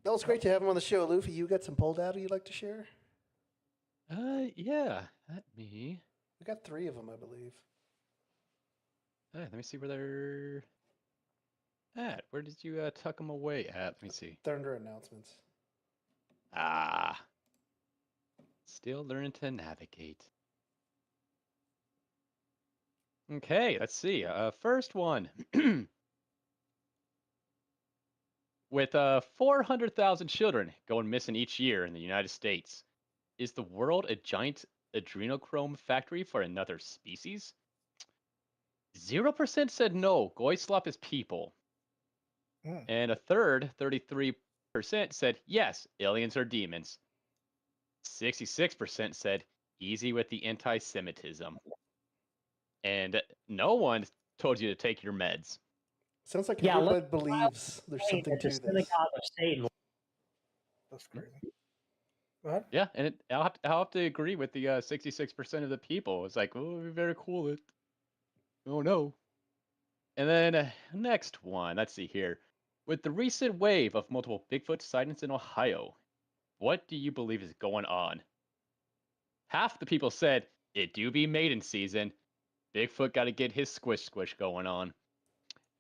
That was great to have him on the show. Luffy, you got some poll data you'd like to share? Yeah. Let me. We got 3 of them, I believe. Let me see where they're at. Where did you tuck them away at? Let me see. They're under announcements. Ah. Still learning to navigate. Okay, let's see. First one. With 400,000 children going missing each year in the United States, is the world a giant adrenochrome factory for another species? 0% said no, Goyslop is people. And a third, 33%, said yes, aliens are demons. 66% said easy with the anti-Semitism. And no one told you to take your meds. Sounds like everybody believes there's something to this. That's crazy. Go ahead. Yeah, and I'll have to agree with the 66% of the people. It's like, oh, it'd be very cool. Oh no. And then next one, let's see here. With the recent wave of multiple Bigfoot sightings in Ohio, what do you believe is going on? Half the people said it do be maiden season. Bigfoot got to get his squish going on.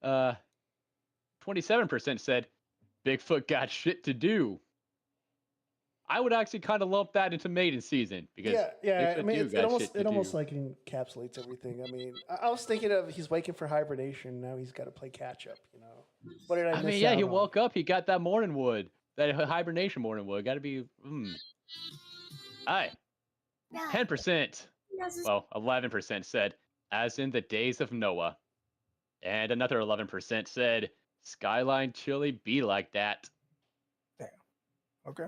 27% said Bigfoot got shit to do. I would actually kind of lump that into maiden season because yeah. I mean, it almost do. like encapsulates everything. I mean, I was thinking of he's waiting for hibernation. Now he's got to play catch up. You know, what did I miss mean, yeah, out he on? woke up. He got that morning wood, that hibernation morning wood. Got to be. All right, 10%. Well, 11% said, as in the days of Noah, and another 11% said, Skyline chili be like that. Damn. Okay.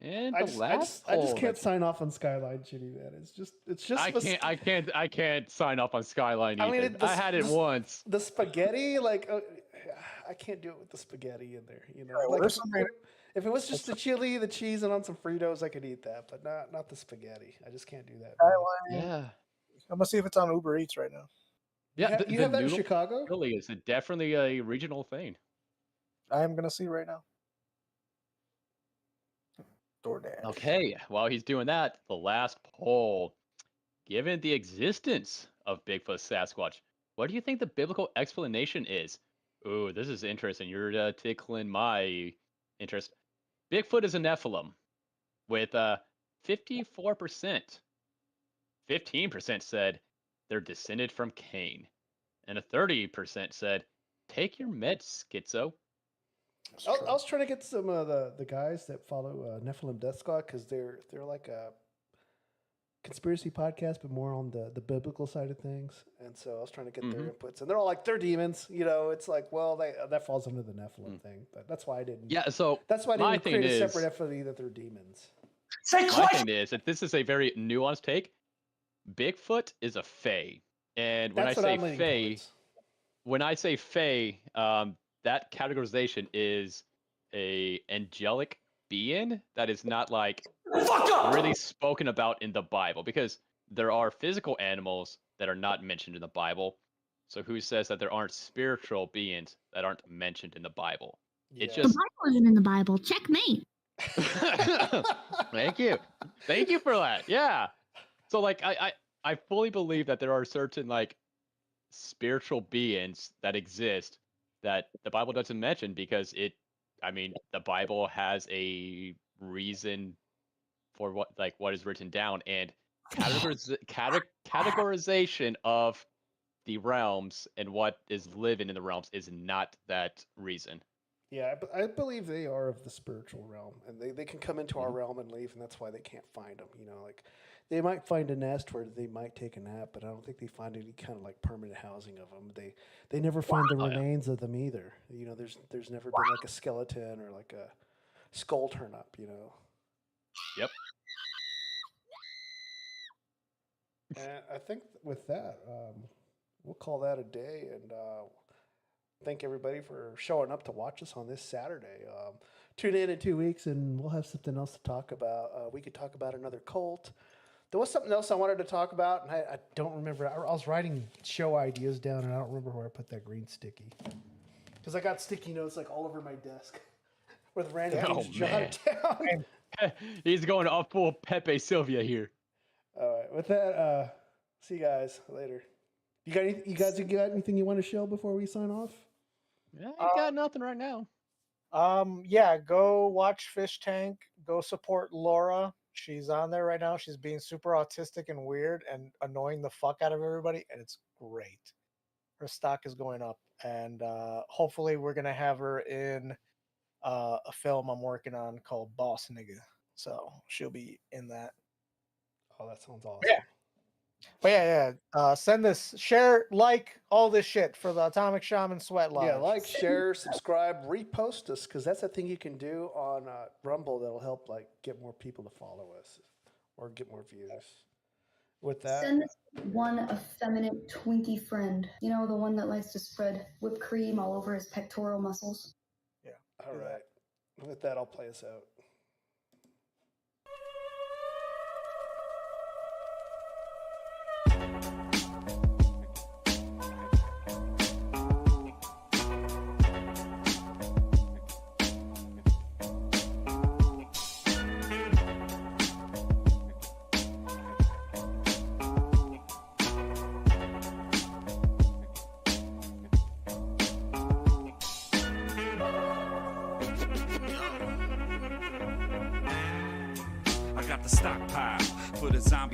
And I the just can't sign off on Skyline Chitty, man. It's just. I can't sign off on Skyline either. I mean, I had it once. The spaghetti, like, I can't do it with the spaghetti in there. You know, Right, like well, if it was just the chili, the cheese, and on some Fritos, I could eat that, but not the spaghetti. I just can't do that. Yeah. I'm gonna see if it's on Uber Eats right now. Yeah, you have that in noodle Chicago? Chili is definitely a regional thing. I am gonna see right now. DoorDash. Okay, while he's doing that, the last poll. Given the existence of Bigfoot Sasquatch, what do you think the biblical explanation is? Ooh, this is interesting. You're tickling my interest. Bigfoot is a Nephilim with 54%. 15% said they're descended from Cain. And a 30% said, take your meds, schizo. I was trying to get some of the guys that follow Nephilim Death Squad because they're like a conspiracy podcast, but more on the biblical side of things. And so I was trying to get their inputs, and they're all like, they're demons. You know, it's like, well, that falls under the Nephilim thing, but that's why I didn't. Yeah, so that's why I my didn't create thing a is- separate FOD that they're demons. My thing is that this is a very nuanced take. Bigfoot is a fae, and when That's I what say I'm leaning fae, towards. when I say fae, that categorization is a angelic being that is not like really spoken about in the Bible, because there are physical animals that are not mentioned in the Bible. So who says that there aren't spiritual beings that aren't mentioned in the Bible? It's The just Bible isn't in the Bible. Checkmate. Thank you for that. Yeah. So like I fully believe that there are certain like spiritual beings that exist that the Bible doesn't mention because the Bible has a reason for what is written down, and categorization of the realms and what is living in the realms is not that reason. Yeah, I believe they are of the spiritual realm, and they can come into our realm and leave, and that's why they can't find them. You know, like they might find a nest where they might take a nap, but I don't think they find any kind of like permanent housing of them. They never find the remains of them either. You know, there's never been like a skeleton or like a skull turn up. You know. Yep. And I think with that, we'll call that a day, and thank everybody for showing up to watch us on this Saturday. Tune in 2 weeks, and we'll have something else to talk about. We could talk about another cult. There was something else I wanted to talk about, and I don't remember. I was writing show ideas down, and I don't remember where I put that green sticky. Because I got sticky notes like all over my desk with random things jotted down. He's going up full Pepe Sylvia here. All right, with that, see you guys later. You got anything you want to show before we sign off? Yeah, I got nothing right now. Yeah, go watch Fish Tank. Go support Laura. She's on there right now. She's being super autistic and weird and annoying the fuck out of everybody, and it's great. Her stock is going up, and hopefully we're gonna have her in a film I'm working on called Boss Nigga. So she'll be in that. Oh, that sounds awesome. Yeah. But yeah. Send this, share, like, all this shit for the Atomic Shaman Sweat Lodge. Yeah, like, share, subscribe, repost us, because that's a thing you can do on Rumble that'll help like get more people to follow us or get more views. With that, send this one effeminate Twinkie friend. You know, the one that likes to spread whipped cream all over his pectoral muscles. Yeah. All right. With that, I'll play us out.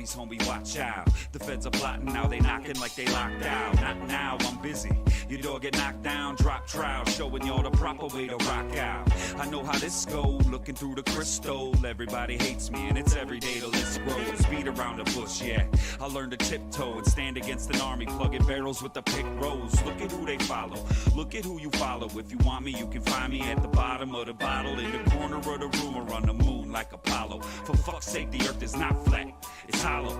Homie, watch out. The feds are plotting now, they knocking like they locked out. Not now, I'm busy. Your door get knocked down, drop trial, showing y'all the proper way to rock out. I know how this go, looking through the crystal. Everybody hates me and it's every day the list grows. Beat around the bush, yeah. I learned to tiptoe and stand against an army, plugging barrels with the pick rows. Look at who they follow, look at who you follow. If you want me, you can find me at the bottom of the bottle, in the corner of the room or on the moon like Apollo. For fuck's sake, the earth is not flat, it's hollow,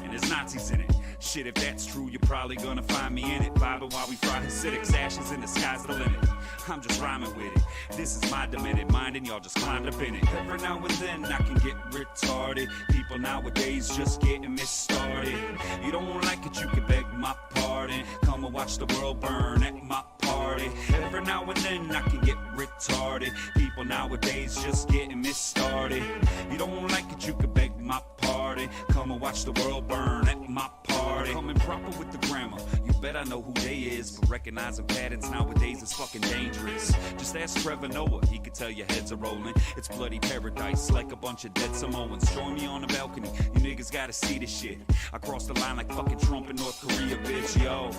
and there's Nazis in it. Shit, if that's true, you're probably gonna find me in it, vibing while we fry Hasidics, ashes in the sky's the limit. I'm just rhyming with it. This is my demented mind, and y'all just climbed up in it. Every now and then I can get retarded. People nowadays just getting misstarted. You don't like it, you can beg my pardon. Come and watch the world burn at my party. Every now and then I can get retarded. People nowadays just getting misstarted. You don't like it, you can beg my pardon. Come and watch the world burn at my party. Coming proper with the grammar, you bet I know who they is. But recognizing patterns nowadays is fucking dangerous. Just ask Trevor Noah, he could tell your heads are rolling. It's bloody paradise like a bunch of dead Samoans. Join me on the balcony, you niggas gotta see this shit. I crossed the line like fucking Trump in North Korea, bitch, yo.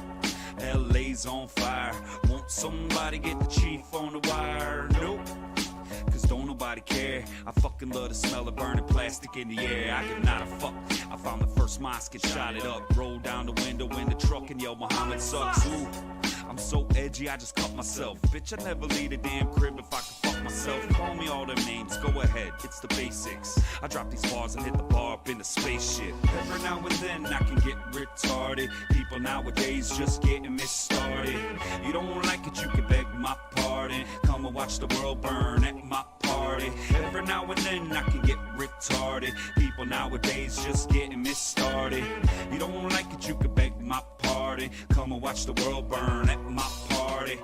LA's on fire, won't somebody get the chief on the wire? Nope. Cause don't nobody care. I fucking love the smell of burning plastic in the air. I give not a fuck. I found the first mosque and shot it up. Rolled down the window in the truck and yelled Muhammad sucks. Ooh, I'm so edgy, I just cut myself. Bitch, I never leave a damn crib if I could fuck myself. Call me all them names, go ahead, it's the basics. I drop these bars and hit the bar up in the spaceship. Every now and then I can get retarded. People nowadays just getting misstarted. You don't like it, you can beg my pardon. Come and watch the world burn at my party. Every now and then I can get retarded. People nowadays just getting misstarted. You don't like it, you can beg my pardon. Come and watch the world burn at my party.